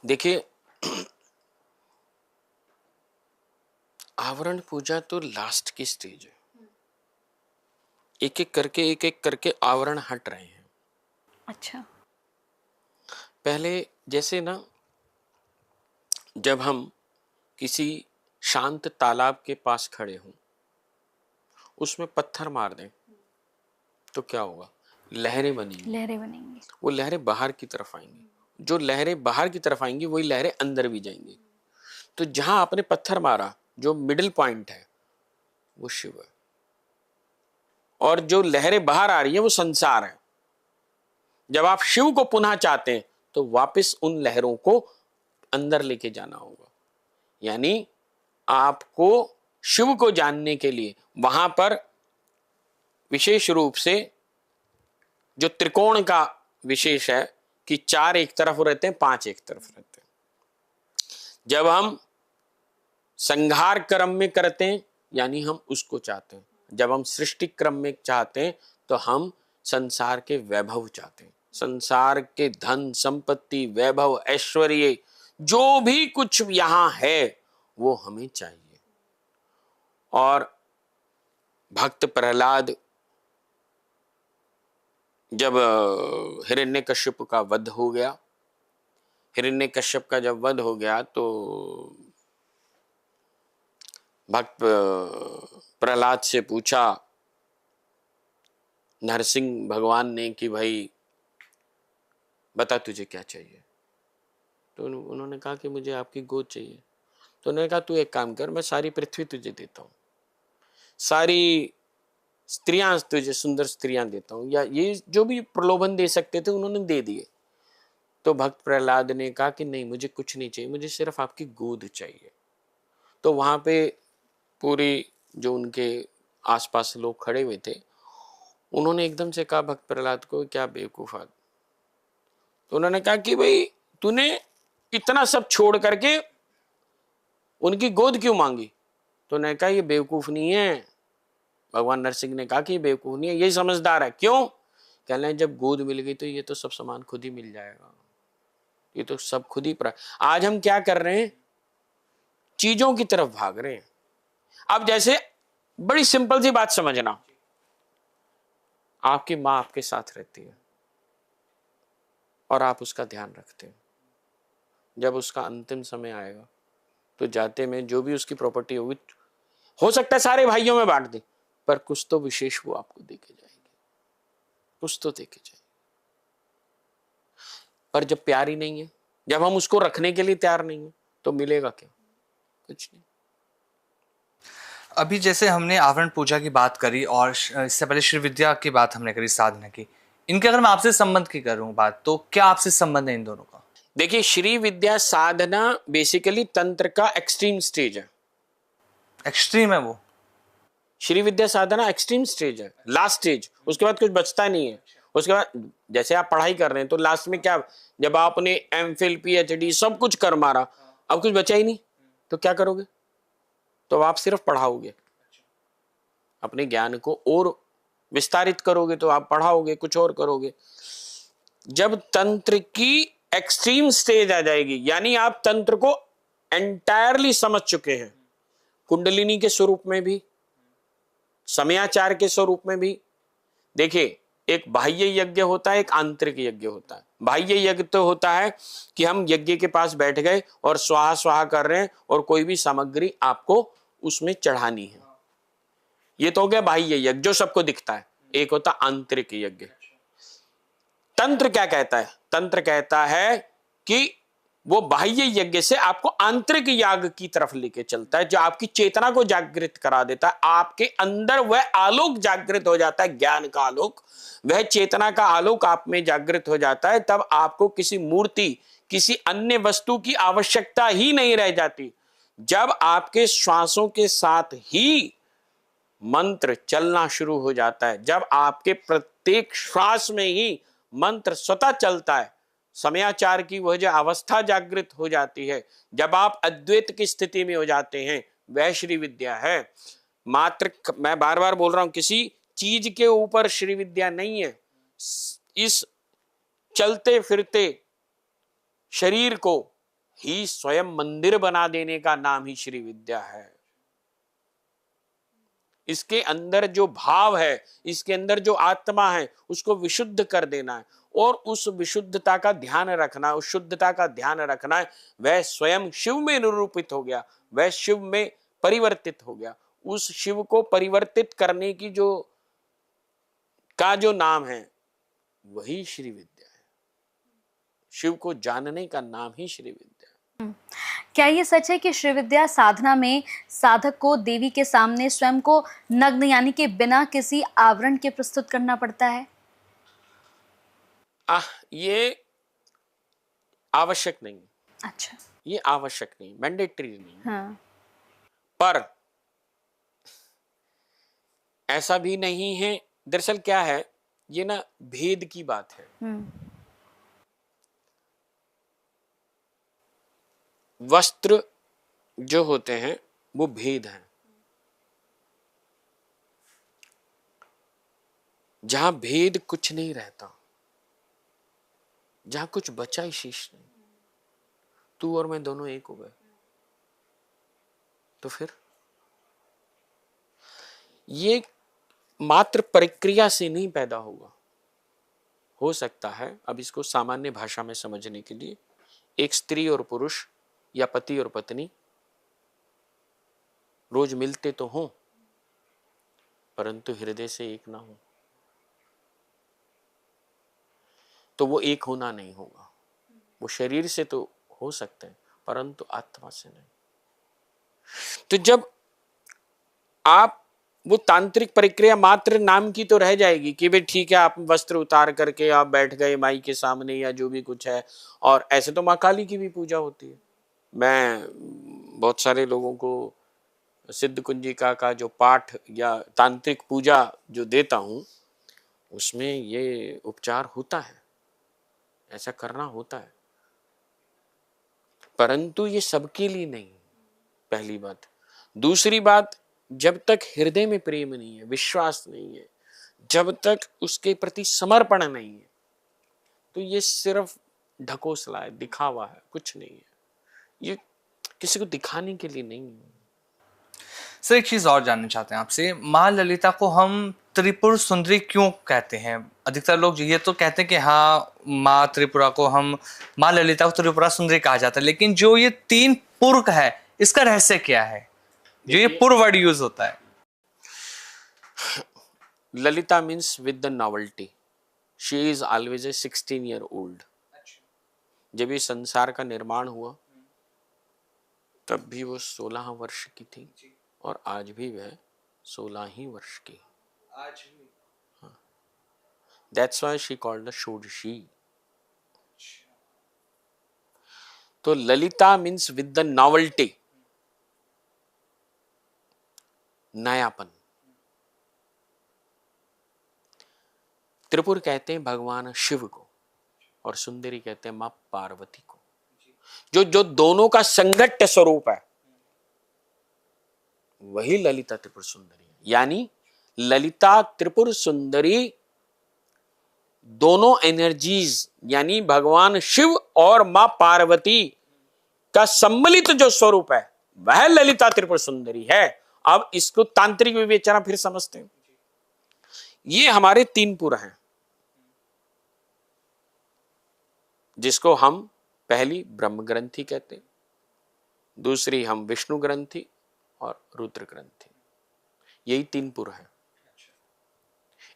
देखिए, आवरण पूजा तो लास्ट की स्टेज है। एक एक करके आवरण हट रहे हैं। अच्छा। पहले जैसे ना, जब हम किसी शांत तालाब के पास खड़े हों, उसमें पत्थर मार दें तो क्या होगा? लहरें बनेंगी। लहरें बनेंगी। वो लहरें बाहर की तरफ आएंगी, जो लहरें बाहर की तरफ आएंगी वही लहरें अंदर भी जाएंगी। तो जहां आपने पत्थर मारा, जो मिडिल पॉइंट है वो शिव है, और जो लहरें बाहर आ रही है वो संसार है। जब आप शिव को पुनः चाहते हैं तो वापस उन लहरों को अंदर लेके जाना होगा। यानी आपको शिव को जानने के लिए वहां पर विशेष रूप से जो त्रिकोण का विशेष है कि 4 एक तरफ रहते हैं, 5 एक तरफ रहते हैं। जब हम संहार क्रम में करते हैं यानी हम उसको चाहते हैं, जब हम सृष्टि क्रम में चाहते हैं तो हम संसार के वैभव चाहते हैं, संसार के धन संपत्ति वैभव ऐश्वर्य जो भी कुछ यहां है वो हमें चाहिए। और भक्त प्रहलाद जब हिरण्यकश्यप का वध हो गया, हिरण्यकश्यप का जब वध हो गया तो भक्त प्रहलाद से पूछा नरसिंह भगवान ने कि भाई बता तुझे क्या चाहिए। तो उन्होंने कहा कि मुझे आपकी गोद चाहिए। तो उन्होंने कहा तू एक काम कर, मैं सारी पृथ्वी तुझे देता हूँ, सारी स्त्रियां तुझे, सुंदर स्त्रियां देता हूँ, या ये जो भी प्रलोभन दे सकते थे उन्होंने दे दिए। तो भक्त प्रहलाद ने कहा कि नहीं मुझे कुछ नहीं चाहिए, मुझे सिर्फ आपकी गोद चाहिए। तो वहां पे पूरी जो उनके आसपास लोग खड़े हुए थे उन्होंने एकदम से कहा भक्त प्रहलाद को, क्या बेवकूफ आदमी। तो उन्होंने कहा कि भाई तूने इतना सब छोड़ करके उनकी गोद क्यों मांगी? तो उन्होंने कहा ये बेवकूफ नहीं है। भगवान नरसिंह ने कहा कि ये बेवकूफ नहीं है, ये समझदार है। क्यों? कह रहे हैं जब गोद मिल गई तो ये तो सब सामान खुद ही मिल जाएगा, ये तो सब खुद ही आज हम क्या कर रहे हैं? चीजों की तरफ भाग रहे हैं। अब जैसे बड़ी सिंपल सी बात समझना, आपकी मां आपके साथ रहती है और आप उसका ध्यान रखते हैं। जब उसका अंतिम समय आएगा तो जाते में जो भी उसकी प्रॉपर्टी होगी, हो सकता है सारे भाइयों में बांट दे, पर कुछ तो विशेष वो आपको दे के जाएगी। कुछ तो देके जाए। पर जब प्यार ही नहीं है, जब हम उसको रखने के लिए तैयार नहीं है, तो मिलेगा क्या? कुछ नहीं। अभी जैसे हमने आवरण पूजा की बात करी और इससे पहले श्री विद्या की बात हमने करी, साधना की, इनके अगर मैं आपसे संबंध की करूं बात, तो क्या आपसे संबंध है इन दोनों का? देखिए, श्री विद्या साधना बेसिकली तंत्र का एक्सट्रीम स्टेज है। एक्सट्रीम है वो? श्री विद्या साधना एक्सट्रीम स्टेज है, लास्ट स्टेज। उसके बाद कुछ बचता नहीं है। उसके बाद जैसे आप पढ़ाई कर रहे हैं तो लास्ट में क्या, जब आपने एमफिल पीएचडी सब कुछ कर मारा, अब कुछ बचा ही नहीं, तो क्या करोगे? तो आप सिर्फ पढ़ाओगे, अपने ज्ञान को और विस्तारित करोगे, तो आप पढ़ाओगे, कुछ और करोगे। जब तंत्र की एक्सट्रीम स्टेज आ जाएगी, यानी आप तंत्र को एंटायरली समझ चुके हैं, कुंडलिनी के स्वरूप में भी, समयाचार के स्वरूप में भी। देखिए, एक बाह्य यज्ञ होता है, एक आंतरिक यज्ञ होता है। बाह्य यज्ञ तो होता है कि हम यज्ञ के पास बैठ गए और स्वाहा स्वाहा कर रहे हैं और कोई भी सामग्री आपको उसमें चढ़ानी है, ये तो हो गया बाह्य यज्ञ जो सबको दिखता है। एक होता आंतरिक यज्ञ। तंत्र क्या कहता है? तंत्र कहता है कि वो बाह्य यज्ञ से आपको आंतरिक याग की तरफ लेके चलता है, जो आपकी चेतना को जागृत करा देता है। आपके अंदर वह आलोक जागृत हो जाता है, ज्ञान का आलोक, वह चेतना का आलोक आप में जागृत हो जाता है। तब आपको किसी मूर्ति, किसी अन्य वस्तु की आवश्यकता ही नहीं रह जाती। जब आपके श्वासों के साथ ही मंत्र चलना शुरू हो जाता है, जब आपके प्रत्येक श्वास में ही मंत्र स्वतः चलता है, समयाचार की वह जो अवस्था जागृत हो जाती है, जब आप अद्वैत की स्थिति में हो जाते हैं, वह श्री विद्या है। मात्र, मैं बार बार बोल रहा हूं, किसी चीज के ऊपर श्री विद्या नहीं है। इस चलते फिरते शरीर को ही स्वयं मंदिर बना देने का नाम ही श्री विद्या है। इसके अंदर जो भाव है, इसके अंदर जो आत्मा है, उसको विशुद्ध कर देना है और उस विशुद्धता का ध्यान रखना है, उस शुद्धता का ध्यान रखना है। वह स्वयं शिव में निरूपित हो गया, वह शिव में परिवर्तित हो गया। उस शिव को परिवर्तित करने की जो नाम है, वही श्री विद्या है। शिव को जानने का नाम ही श्री विद्या है। क्या ये सच है कि श्री विद्या साधना में साधक को देवी के सामने स्वयं को नग्न, यानी कि बिना किसी आवरण के प्रस्तुत करना पड़ता है? ये आवश्यक नहीं। अच्छा, ये आवश्यक नहीं, मैंडेटरी नहीं। हाँ। पर ऐसा भी नहीं है। दरअसल क्या है, ये ना भेद की बात है। वस्त्र जो होते हैं वो भेद हैं। जहां भेद कुछ नहीं रहता, जहां कुछ बचा ही शेष नहीं, तू और मैं दोनों एक हो गए, तो फिर ये मात्र प्रक्रिया से नहीं पैदा होगा। हो सकता है, अब इसको सामान्य भाषा में समझने के लिए, एक स्त्री और पुरुष या पति और पत्नी रोज मिलते तो हों, परंतु हृदय से एक ना हो, तो वो एक होना नहीं होगा। वो शरीर से तो हो सकते हैं, परंतु आत्मा से नहीं। तो जब आप, वो तांत्रिक प्रक्रिया मात्र नाम की तो रह जाएगी कि भाई ठीक है, आप वस्त्र उतार करके आप बैठ गए माई के सामने या जो भी कुछ है। और ऐसे तो माँ काली की भी पूजा होती है। मैं बहुत सारे लोगों को सिद्ध कुंजिका का जो पाठ या तांत्रिक पूजा जो देता हूं, उसमें ये उपचार होता है, ऐसा करना होता है, परंतु ये सबके लिए नहीं, पहली बात। दूसरी बात, जब तक हृदय में प्रेम नहीं है, विश्वास नहीं है, जब तक उसके प्रति समर्पण नहीं है, तो ये सिर्फ ढकोसला है, दिखावा है, कुछ नहीं है। ये किसी को दिखाने के लिए नहीं है। सर, एक चीज और जानना चाहते हैं आपसे, माँ ललिता को हम त्रिपुर सुंदरी क्यों कहते हैं? अधिकतर लोग ये तो कहते हैं कि हाँ, माँ त्रिपुरा को हम, माँ ललिता को त्रिपुरा सुंदरी कहा जाता है, लेकिन जो ये 3 पुर है, इसका रहस्य क्या है जो ये पुर वर्ड यूज होता है? Lalita means with the novelty, she is always a 16 year old. जब ये संसार का निर्माण हुआ तब भी वो 16 वर्ष की थी और आज भी वह 16 ही वर्ष की। आज भी। That's why she called the Shodashi. तो Lalita means with the novelty, नयापन। त्रिपुर कहते हैं भगवान शिव को और सुंदरी कहते हैं मां पार्वती को, जो दोनों का संघट्ट स्वरूप है, वही ललिता त्रिपुर सुंदरी है। यानी ललिता त्रिपुर सुंदरी दोनों एनर्जीज यानी भगवान शिव और मां पार्वती का सम्मिलित जो स्वरूप है वह ललिता त्रिपुर सुंदरी है। अब इसको तांत्रिक विवेचना फिर समझते हैं। ये हमारे 3 पुर हैं, जिसको हम पहली ब्रह्म ग्रंथि कहते हैं, दूसरी हम विष्णु ग्रंथि और रुद्र ग्रंथि। यही 3 पुर हैं।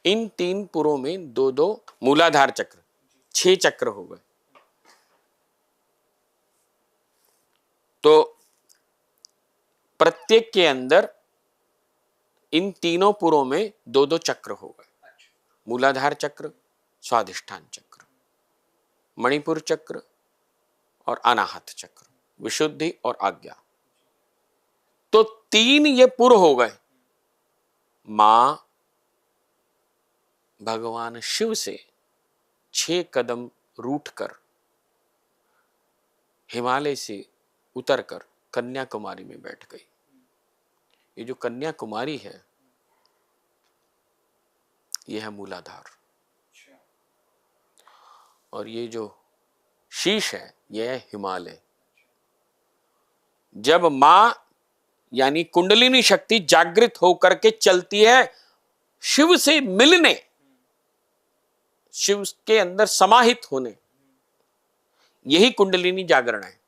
इन 3 पुरों में 2-2 मूलाधार चक्र, 6 चक्र हो गए। तो प्रत्येक के अंदर इन तीनों पुरों में 2-2 चक्र हो गए। मूलाधार चक्र, स्वाधिष्ठान चक्र, मणिपुर चक्र और अनाहत चक्र, विशुद्धि और आज्ञा। तो 3 ये पुर हो गए। मां भगवान शिव से 6 कदम रूठकर हिमालय से उतरकर कन्याकुमारी में बैठ गई। ये जो कन्याकुमारी है यह है मूलाधार, और ये जो शीश है यह है हिमालय। जब मां यानी कुंडलिनी शक्ति जागृत होकर के चलती है शिव से मिलने, शिव के अंदर समाहित होने, यही कुंडलिनी जागरण है।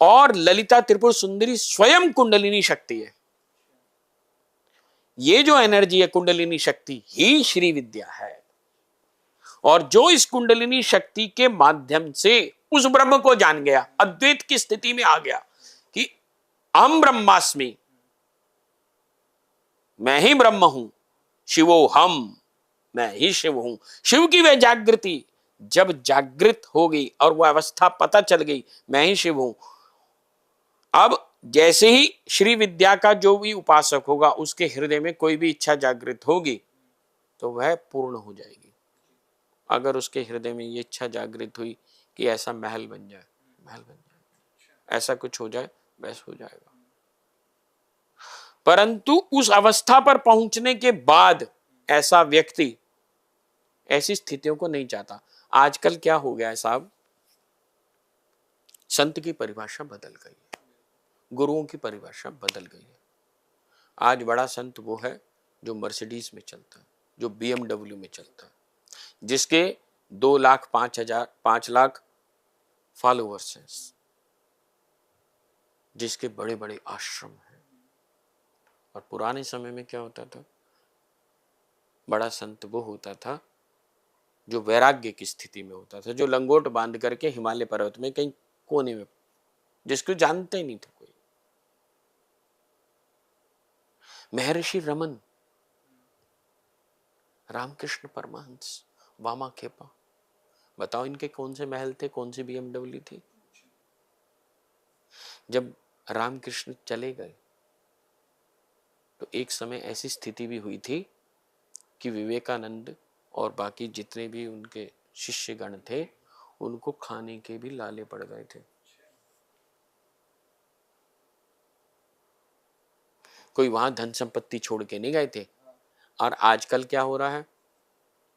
और ललिता त्रिपुर सुंदरी स्वयं कुंडलिनी शक्ति है। ये जो एनर्जी है कुंडलिनी शक्ति ही श्री विद्या है। और जो इस कुंडलिनी शक्ति के माध्यम से उस ब्रह्म को जान गया, अद्वैत की स्थिति में आ गया कि अहम ब्रह्मास्मि, मैं ही ब्रह्म हूं, शिवो हम, मैं ही शिव हूं। शिव की वह जागृति जब जागृत हो गई और वह अवस्था पता चल गई मैं ही शिव हूं, अब जैसे ही श्री विद्या का जो भी उपासक होगा उसके हृदय में कोई भी इच्छा जागृत होगी तो वह पूर्ण हो जाएगी। अगर उसके हृदय में ये इच्छा जागृत हुई कि ऐसा महल बन जाए, महल बन जाए, ऐसा कुछ हो जाए, वैसा हो जाएगा। परंतु उस अवस्था पर पहुंचने के बाद ऐसा व्यक्ति ऐसी स्थितियों को नहीं चाहता। आजकल क्या हो गया है साहब, संत की परिभाषा बदल गई है, गुरुओं की परिभाषा बदल गई है। आज बड़ा संत वो है जो मर्सिडीज में चलता है, जो BMW में चलता है, जिसके 2 लाख 5 लाख फॉलोअर्स हैं, जिसके बड़े बड़े आश्रम हैं। और पुराने समय में क्या होता था, बड़ा संत वो होता था जो वैराग्य की स्थिति में होता था, जो लंगोट बांध करके हिमालय पर्वत में कहीं कोने में, जिसको जानते ही नहीं थे कोई। महर्षि रमन, रामकृष्ण परमहंस, वामा खेपा, बताओ इनके कौन से महल थे, कौन सी BMW थी। जब रामकृष्ण चले गए तो एक समय ऐसी स्थिति भी हुई थी कि विवेकानंद और बाकी जितने भी उनके शिष्यगण थे उनको खाने के भी लाले पड़ गए थे। कोई वहां धन संपत्ति छोड़ के नहीं गए थे। और आजकल क्या हो रहा है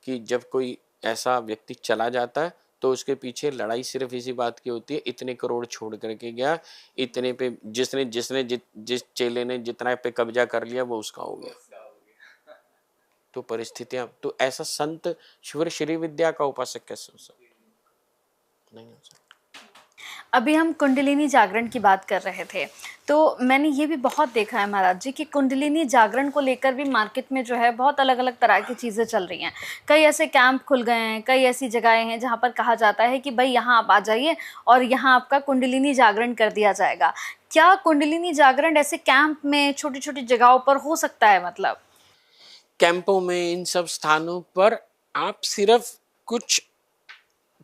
कि जब कोई ऐसा व्यक्ति चला जाता है तो उसके पीछे लड़ाई सिर्फ इसी बात की होती है, इतने करोड़ छोड़ करके गया, इतने पे जिस चेले ने जितना पे कब्जा कर लिया वो उसका हो गया। तो परिस्थितियां, तो ऐसा संत शिवर श्री विद्या का उपासक कैसे हो सकता, नहीं हो सकता। अभी हम कुंडलिनी जागरण की बात कर रहे थे, तो मैंने ये भी बहुत देखा है महाराज जी कि कुंडलिनी जागरण को लेकर भी मार्केट में जो है बहुत अलग अलग तरह की चीज़ें चल रही हैं। कई ऐसे कैंप खुल गए हैं, कई ऐसी जगहें हैं जहाँ पर कहा जाता है कि भाई यहाँ आप आ जाइए और यहाँ आपका कुंडलिनी जागरण कर दिया जाएगा। क्या कुंडलिनी जागरण ऐसे कैंप में छोटी छोटी जगहों पर हो सकता है? मतलब कैंपों में, इन सब स्थानों पर आप सिर्फ कुछ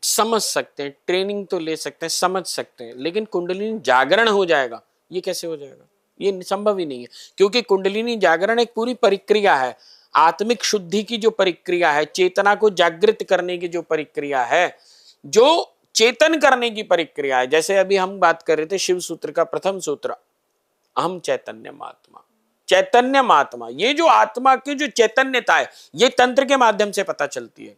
समझ सकते हैं, ट्रेनिंग तो ले सकते हैं, समझ सकते हैं, लेकिन कुंडलिनी जागरण हो जाएगा, ये कैसे हो जाएगा? ये संभव ही नहीं है, क्योंकि कुंडलिनी जागरण एक पूरी प्रक्रिया है। आत्मिक शुद्धि की जो प्रक्रिया है, चेतना को जागृत करने की जो प्रक्रिया है, जो चेतन करने की प्रक्रिया है। जैसे अभी हम बात कर रहे थे शिव सूत्र का प्रथम सूत्र, अहम चैतन्यमात्मा। चैतन्यमात्मा, ये जो आत्मा की जो चैतन्यता है, ये तंत्र के माध्यम से पता चलती है।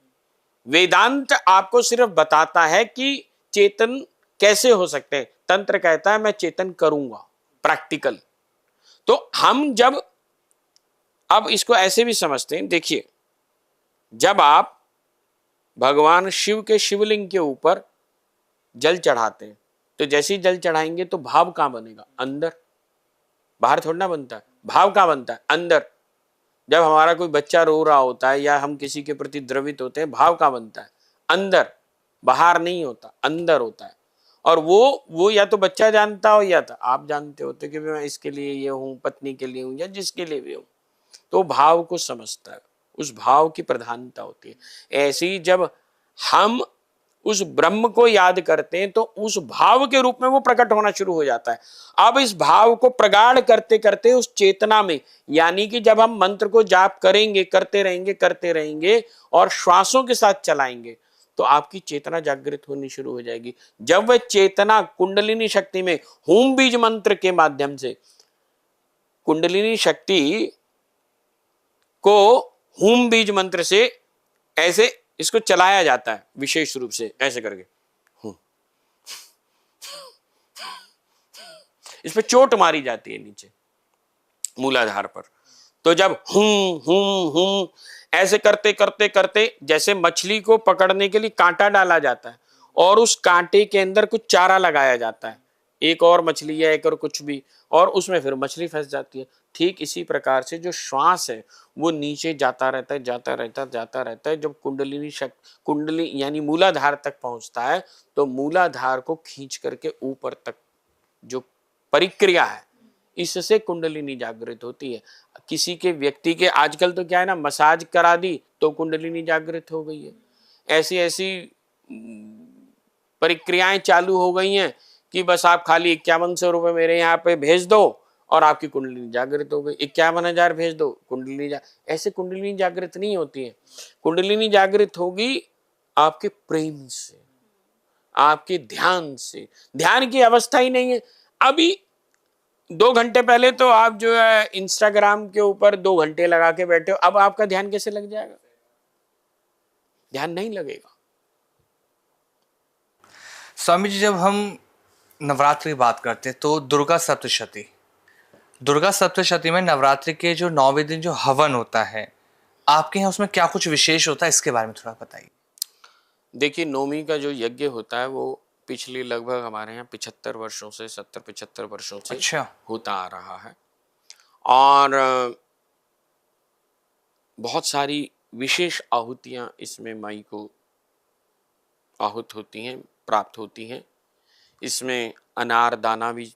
वेदांत आपको सिर्फ बताता है कि चेतन कैसे हो सकते हैं, तंत्र कहता है मैं चेतन करूंगा, प्रैक्टिकल। तो हम जब अब इसको ऐसे भी समझते हैं, देखिए, जब आप भगवान शिव के शिवलिंग के ऊपर जल चढ़ाते हैं, तो जैसे ही जल चढ़ाएंगे तो भाव कहां बनेगा? अंदर, बाहर थोड़ा ना बनता है। भाव कहां बनता है? अंदर। जब हमारा कोई बच्चा रो रहा होता है या हम किसी के प्रति द्रवित होते हैं, भाव कहां बनता है? अंदर, बाहर नहीं होता, अंदर होता है। और वो या तो बच्चा जानता हो या तो आप जानते होते कि मैं इसके लिए ये हूं, पत्नी के लिए हूं या जिसके लिए भी हूं, तो भाव को समझता है, उस भाव की प्रधानता होती है। ऐसे ही जब हम उस ब्रह्म को याद करते हैं तो उस भाव के रूप में वो प्रकट होना शुरू हो जाता है। अब इस भाव को प्रगाढ़ करते करते उस चेतना में, यानी कि जब हम मंत्र को जाप करेंगे, करते रहेंगे और श्वासों के साथ चलाएंगे, तो आपकी चेतना जागृत होनी शुरू हो जाएगी। जब वह चेतना कुंडलिनी शक्ति में होम बीज मंत्र के माध्यम से, कुंडलिनी शक्ति को होम बीज मंत्र से ऐसे इसको चलाया जाता है, विशेष रूप से ऐसे करके, इस पे चोट मारी जाती है नीचे मूलाधार पर। तो जब हूं ऐसे करते करते करते, जैसे मछली को पकड़ने के लिए कांटा डाला जाता है और उस कांटे के अंदर कुछ चारा लगाया जाता है, एक और मछली या एक और कुछ भी, और उसमें फिर मछली फंस जाती है। ठीक इसी प्रकार से जो श्वास है वो नीचे जाता रहता है। जब कुंडली यानी मूलाधार तक पहुंचता है, तो मूलाधार को खींच करके ऊपर तक जो प्रक्रिया है, इससे कुंडलिनी जागृत होती है। किसी के व्यक्ति के आजकल तो क्या है ना, मसाज करा दी तो कुंडलिनी जागृत हो गई है। ऐसी ऐसी प्रक्रियाएं चालू हो गई हैं कि बस आप खाली 5100 रुपए मेरे यहाँ पे भेज दो और आपकी कुंडलिनी जागृत हो गई। 51,000 भेज दो, कुंडलिनी ऐसे कुंडलिनी जागृत नहीं होती है। कुंडलिनी जागृत होगी आपके प्रेम से, आपके ध्यान से। ध्यान की अवस्था ही नहीं है। अभी 2 घंटे पहले तो आप जो है इंस्टाग्राम के ऊपर 2 घंटे लगा के बैठे हो, अब आपका ध्यान कैसे लग जाएगा? ध्यान नहीं लगेगा। स्वामी जी, जब हम नवरात्रि की बात करते हैं तो दुर्गा सप्तशती में नवरात्रि के जो 9वें दिन जो हवन होता है, आपके यहाँ उसमें क्या कुछ विशेष होता है, इसके बारे में थोड़ा बताइए। देखिए, नौमी का जो यज्ञ होता है वो पिछली लगभग हमारे यहाँ 75 वर्षों से 70-75 वर्षों से अच्छा होता आ रहा है। और बहुत सारी विशेष आहुतियां इसमें माई को आहूत होती हैं, प्राप्त होती हैं। इसमें अनार दाना भी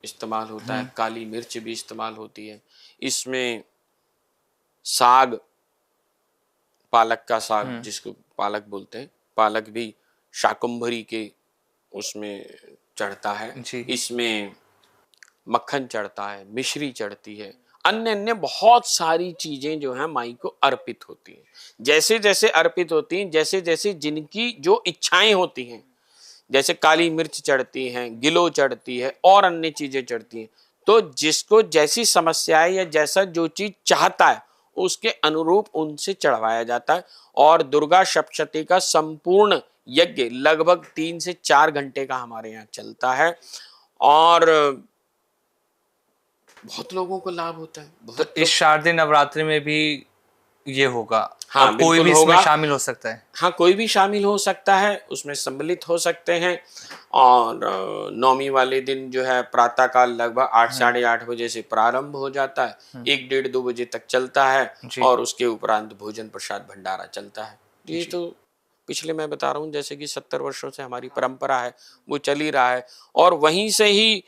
इस्तेमाल होता है, काली मिर्च भी इस्तेमाल होती है। इसमें साग, पालक का साग जिसको पालक बोलते हैं, पालक भी शाकंभरी के उसमें चढ़ता है। इसमें मक्खन चढ़ता है, मिश्री चढ़ती है, अन्य अन्य बहुत सारी चीजें जो हैं माई को अर्पित होती हैं। जैसे जैसे अर्पित होती हैं, जैसे जैसे जिनकी जो इच्छाएं होती हैं, जैसे काली मिर्च चढ़ती हैं, गिलो चढ़ती है और अन्य चीजें चढ़ती हैं। तो जिसको जैसी समस्या है या जैसा जो चीज चाहता है उसके अनुरूप उनसे चढ़वाया जाता है। और दुर्गा सप्तशती का संपूर्ण यज्ञ लगभग 3 से 4 घंटे का हमारे यहाँ चलता है और बहुत लोगों को लाभ होता है। तो इस शारदीय नवरात्रि में भी ये होगा? हाँ, और कोई बिल्कुल भी इसमें होगा। शामिल हो सकता है। हाँ, कोई भी शामिल हो सकता है, उसमें सम्मिलित हो सकते हैं। और नौमी वाले दिन जो है प्रातः काल लगभग 8 साढ़े 8 बजे से प्रारंभ हो जाता है, 1 डेढ़ 2 बजे तक चलता है जी और उसके उपरांत भोजन प्रसाद भंडारा चलता है। ये जी तो पिछले मैं बता रहा हूँ जैसे कि 70 वर्षों से हमारी परंपरा है, वो चल ही रहा है। और वहीं से ही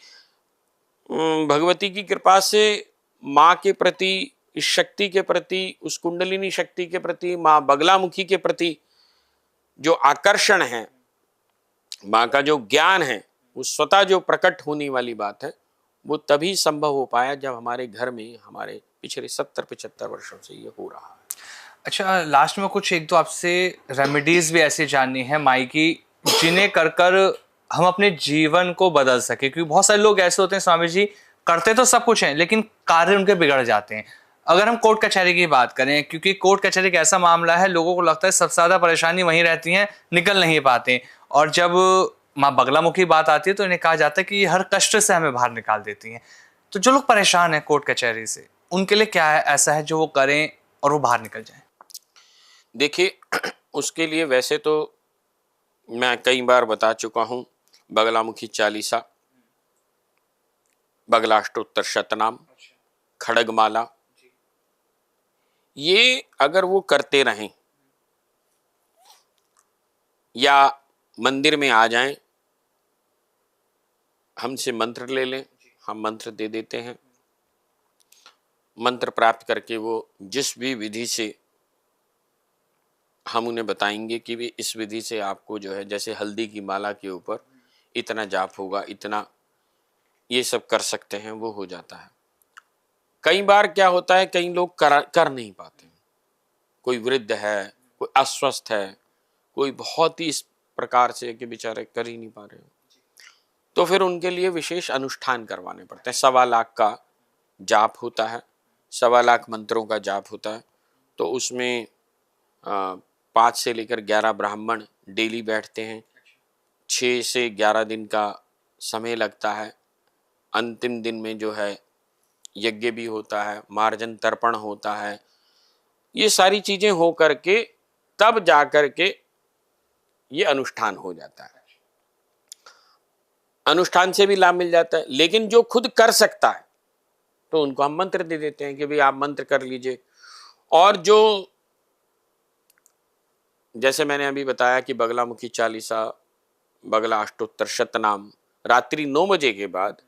भगवती की कृपा से माँ के प्रति, इस शक्ति के प्रति, उस कुंडलिनी शक्ति के प्रति, माँ बगलामुखी के प्रति जो आकर्षण है, माँ का जो ज्ञान है, वो स्वतः जो प्रकट होने वाली बात है, वो तभी संभव हो पाया जब हमारे घर में हमारे पिछले 70-75 वर्षों से ये हो रहा है। अच्छा, लास्ट में कुछ एक दो आपसे रेमेडीज भी ऐसी जाननी है माई की, जिन्हें कर कर हम अपने जीवन को बदल सके, क्योंकि बहुत सारे लोग ऐसे होते हैं स्वामी जी, करते तो सब कुछ है लेकिन कार्य उनके बिगड़ जाते हैं। अगर हम कोर्ट कचहरी की बात करें, क्योंकि कोर्ट कचहरी एक ऐसा मामला है, लोगों को लगता है सबसे ज्यादा परेशानी वहीं रहती है, निकल नहीं पाते। और जब माँ बगलामुखी की बात आती है तो इन्हें कहा जाता है कि ये हर कष्ट से हमें बाहर निकाल देती हैं। तो जो लोग परेशान हैं कोर्ट कचहरी से, उनके लिए क्या है ऐसा है जो वो करें और वो बाहर निकल जाए? देखिए, उसके लिए वैसे तो मैं कई बार बता चुका हूँ, बगलामुखी चालीसा, बगलाष्टोत्तर शतनाम, खड़गमाला, ये अगर वो करते रहें या मंदिर में आ जाएं, हमसे मंत्र ले लें, हम मंत्र दे देते हैं। मंत्र प्राप्त करके वो जिस भी विधि से हम उन्हें बताएंगे कि भी इस विधि से आपको जो है, जैसे हल्दी की माला के ऊपर इतना जाप होगा, इतना ये सब कर सकते हैं, वो हो जाता है। कई बार क्या होता है, कई लोग कर नहीं पाते। कोई वृद्ध है, कोई अस्वस्थ है, कोई बहुत ही इस प्रकार से कि बेचारे कर ही नहीं पा रहे हो, तो फिर उनके लिए विशेष अनुष्ठान करवाने पड़ते हैं। 1.25 लाख का जाप होता है, 1.25 लाख मंत्रों का जाप होता है। तो उसमें 5 से लेकर 11 ब्राह्मण डेली बैठते हैं। 6 से 11 दिन का समय लगता है। अंतिम दिन में जो है यज्ञ भी होता है, मार्जन तर्पण होता है। ये सारी चीजें हो करके तब जा करके ये अनुष्ठान हो जाता है। अनुष्ठान से भी लाभ मिल जाता है। लेकिन जो खुद कर सकता है तो उनको हम मंत्र दे देते हैं कि भाई आप मंत्र कर लीजिए। और जो जैसे मैंने अभी बताया कि बगलामुखी चालीसा, बगला अष्टोत्तर शतनाम रात्रि 9 बजे के बाद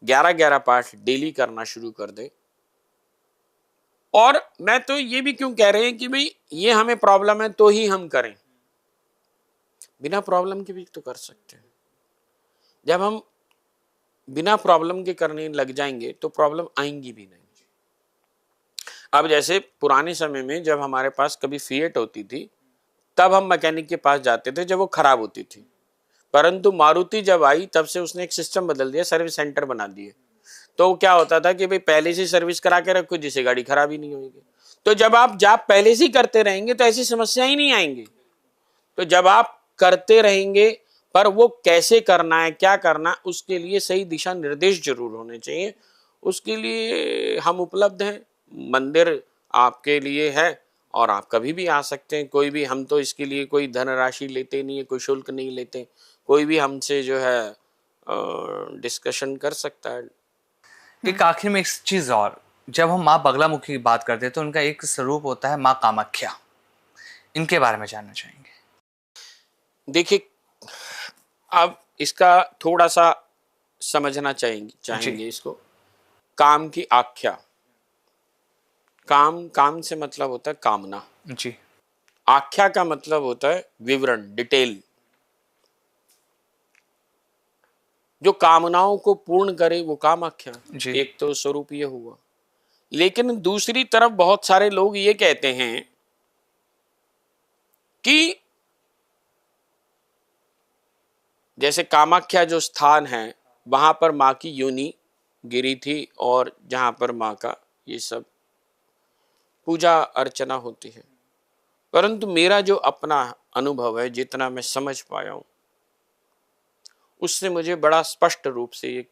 11-11 पाठ डेली करना शुरू कर दे। और मैं तो ये भी क्यों कह रहे हैं कि भाई ये हमें प्रॉब्लम है तो ही हम करें, बिना प्रॉब्लम के भी तो कर सकते हैं। जब हम बिना प्रॉब्लम के करने लग जाएंगे तो प्रॉब्लम आएंगी भी नहीं। अब जैसे पुराने समय में जब हमारे पास कभी फिएट होती थी, तब हम मैकेनिक के पास जाते थे जब वो खराब होती थी। परंतु मारुति जब आई तब से उसने एक सिस्टम बदल दिया, सर्विस सेंटर बना दिए। तो क्या होता था कि भाई पहले से सर्विस करा के रखो जिससे गाड़ी खराब ही नहीं होगी। तो जब आप जाप पहले से ही करते रहेंगे तो ऐसी समस्या ही नहीं आएंगी। तो जब आप करते रहेंगे, पर वो कैसे करना है, क्या करना, उसके लिए सही दिशा निर्देश जरूर होने चाहिए। उसके लिए हम उपलब्ध हैं, मंदिर आपके लिए है और आप कभी भी आ सकते हैं। कोई भी, हम तो इसके लिए कोई धनराशि लेते नहीं है, कोई शुल्क नहीं लेते। कोई भी हमसे जो है डिस्कशन कर सकता है। एक आखिर में एक चीज और, जब हम माँ बगलामुखी की बात करते हैं तो उनका एक स्वरूप होता है माँ कामाख्या, इनके बारे में जानना चाहेंगे। देखिए, अब इसका थोड़ा सा समझना चाहेंगे इसको। काम की आख्या, काम से मतलब होता है कामना। जी। आख्या का मतलब होता है विवरण, डिटेल, जो कामनाओं को पूर्ण करे वो कामाख्या। जी। एक तो स्वरूप ये हुआ। लेकिन दूसरी तरफ बहुत सारे लोग ये कहते हैं कि जैसे कामाख्या जो स्थान है वहां पर माँ की योनि गिरी थी और जहां पर माँ का ये सब पूजा अर्चना होती है। परंतु मेरा जो अपना अनुभव है, जितना मैं समझ पाया हूं, उससे मुझे बड़ा स्पष्ट रूप से एक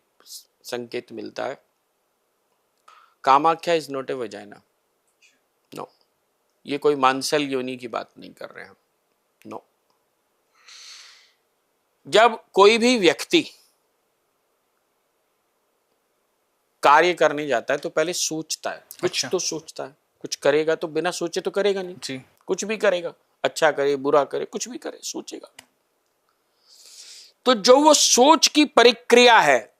संकेत मिलता है। Kamakhya is not a vagina, no. ये कोई मांसल योनि की बात नहीं कर रहे हैं हम, नो। जब कोई भी व्यक्ति कार्य करने जाता है तो पहले सोचता है, कुछ अच्छा। तो सोचता है, कुछ करेगा तो बिना सोचे तो करेगा नहीं जी। कुछ भी करेगा, अच्छा करे बुरा करे कुछ भी करे सोचेगा। तो जो वो सोच की प्रक्रिया है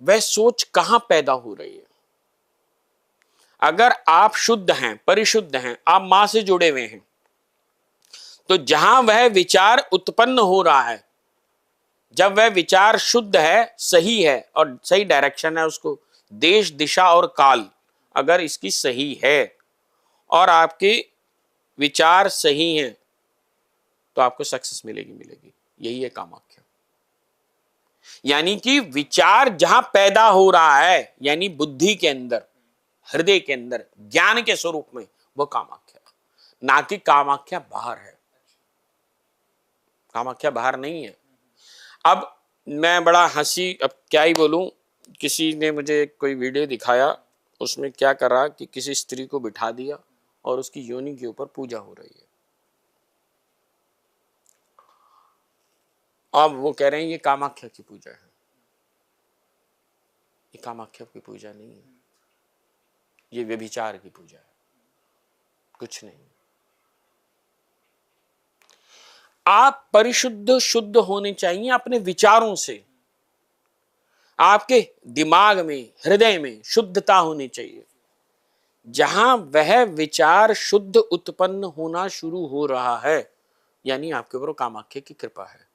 वह सोच कहां पैदा हो रही है? अगर आप शुद्ध हैं, परिशुद्ध हैं, आप मां से जुड़े हुए हैं, तो जहां वह विचार उत्पन्न हो रहा है, जब वह विचार शुद्ध है, सही है और सही डायरेक्शन है, उसको देश दिशा और काल अगर इसकी सही है और आपके विचार सही हैं तो आपको सक्सेस मिलेगी मिलेगी। यही है कामाख्या। यानी कि विचार जहां पैदा हो रहा है, यानी बुद्धि के अंदर, हृदय के अंदर, ज्ञान के स्वरूप में, वो कामाख्या, ना कि कामाख्या बाहर है। कामाख्या बाहर नहीं है। अब मैं बड़ा हंसी, अब क्या ही बोलूं, किसी ने मुझे कोई वीडियो दिखाया, उसमें क्या कर रहा कि किसी स्त्री को बिठा दिया और उसकी योनि के ऊपर पूजा हो रही है। अब वो कह रहे हैं ये कामाख्या की पूजा है। ये कामाख्या की पूजा नहीं है, ये व्यभिचार की पूजा है, कुछ नहीं। आप परिशुद्ध शुद्ध होने चाहिए अपने विचारों से। आपके दिमाग में, हृदय में शुद्धता होनी चाहिए। जहां वह विचार शुद्ध उत्पन्न होना शुरू हो रहा है, यानी आपके ऊपर कामाख्या की कृपा है।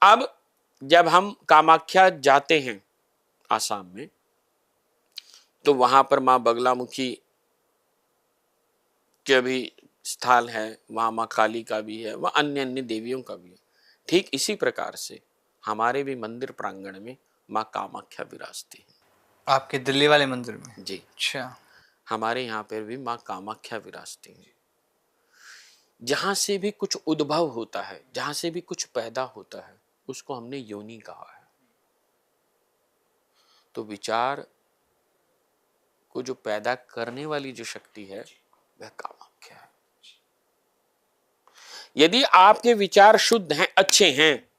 अब जब हम कामाख्या जाते हैं आसाम में, तो वहां पर मां बगलामुखी के भी स्थान है, वहां मां काली का भी है, वह अन्य अन्य देवियों का भी है। ठीक इसी प्रकार से हमारे भी मंदिर प्रांगण में मां कामाख्या विराजती है। आपके दिल्ली वाले मंदिर में? जी, अच्छा। हमारे यहाँ पर भी मां कामाख्या विराजती है। जहां से भी कुछ उद्भव होता है, जहां से भी कुछ पैदा होता है, उसको हमने योनि कहा है। तो विचार को जो पैदा करने वाली जो शक्ति है वह कामाख्या है। यदि आपके विचार शुद्ध हैं, अच्छे हैं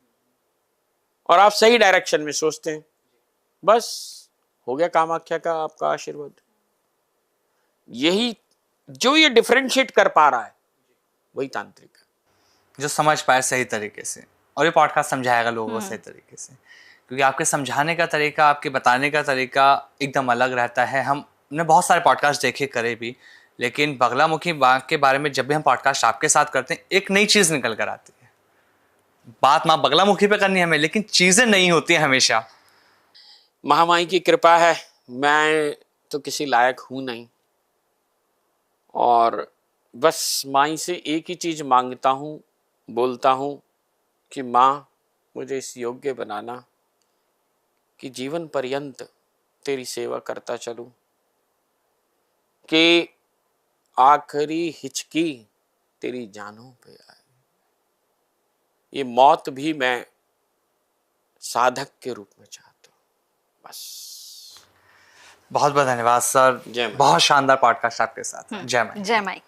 और आप सही डायरेक्शन में सोचते हैं, बस हो गया कामाख्या का आपका आशीर्वाद। यही जो ये डिफरेंशिएट कर पा रहा है वही तांत्रिक है, जो समझ पाए सही तरीके से, और ये पॉडकास्ट समझाएगा लोगों को सही तरीके से, क्योंकि आपके समझाने का तरीका, आपके बताने का तरीका एकदम अलग रहता है। हमने बहुत सारे पॉडकास्ट देखे करे भी, लेकिन बगलामुखी माँ के बारे में जब भी हम पॉडकास्ट आपके साथ करते हैं, एक नई चीज़ निकल कर आती है। बात माँ बगलामुखी पे करनी है हमें, लेकिन चीज़ें नई होती हैं हमेशा। महामाई की कृपा है। मैं तो किसी लायक हूं नहीं, और बस माई से एक ही चीज मांगता हूं, बोलता हूं कि माँ मुझे इस योग्य बनाना कि जीवन पर्यंत तेरी सेवा करता चलूं, कि आखिरी हिचकी तेरी जानों पे आए। ये मौत भी मैं साधक के रूप में चाहता हूं। बस। बहुत बहुत धन्यवाद सर, जय मां। बहुत शानदार पॉडकास्ट आपके साथ। जय मां। जय माई।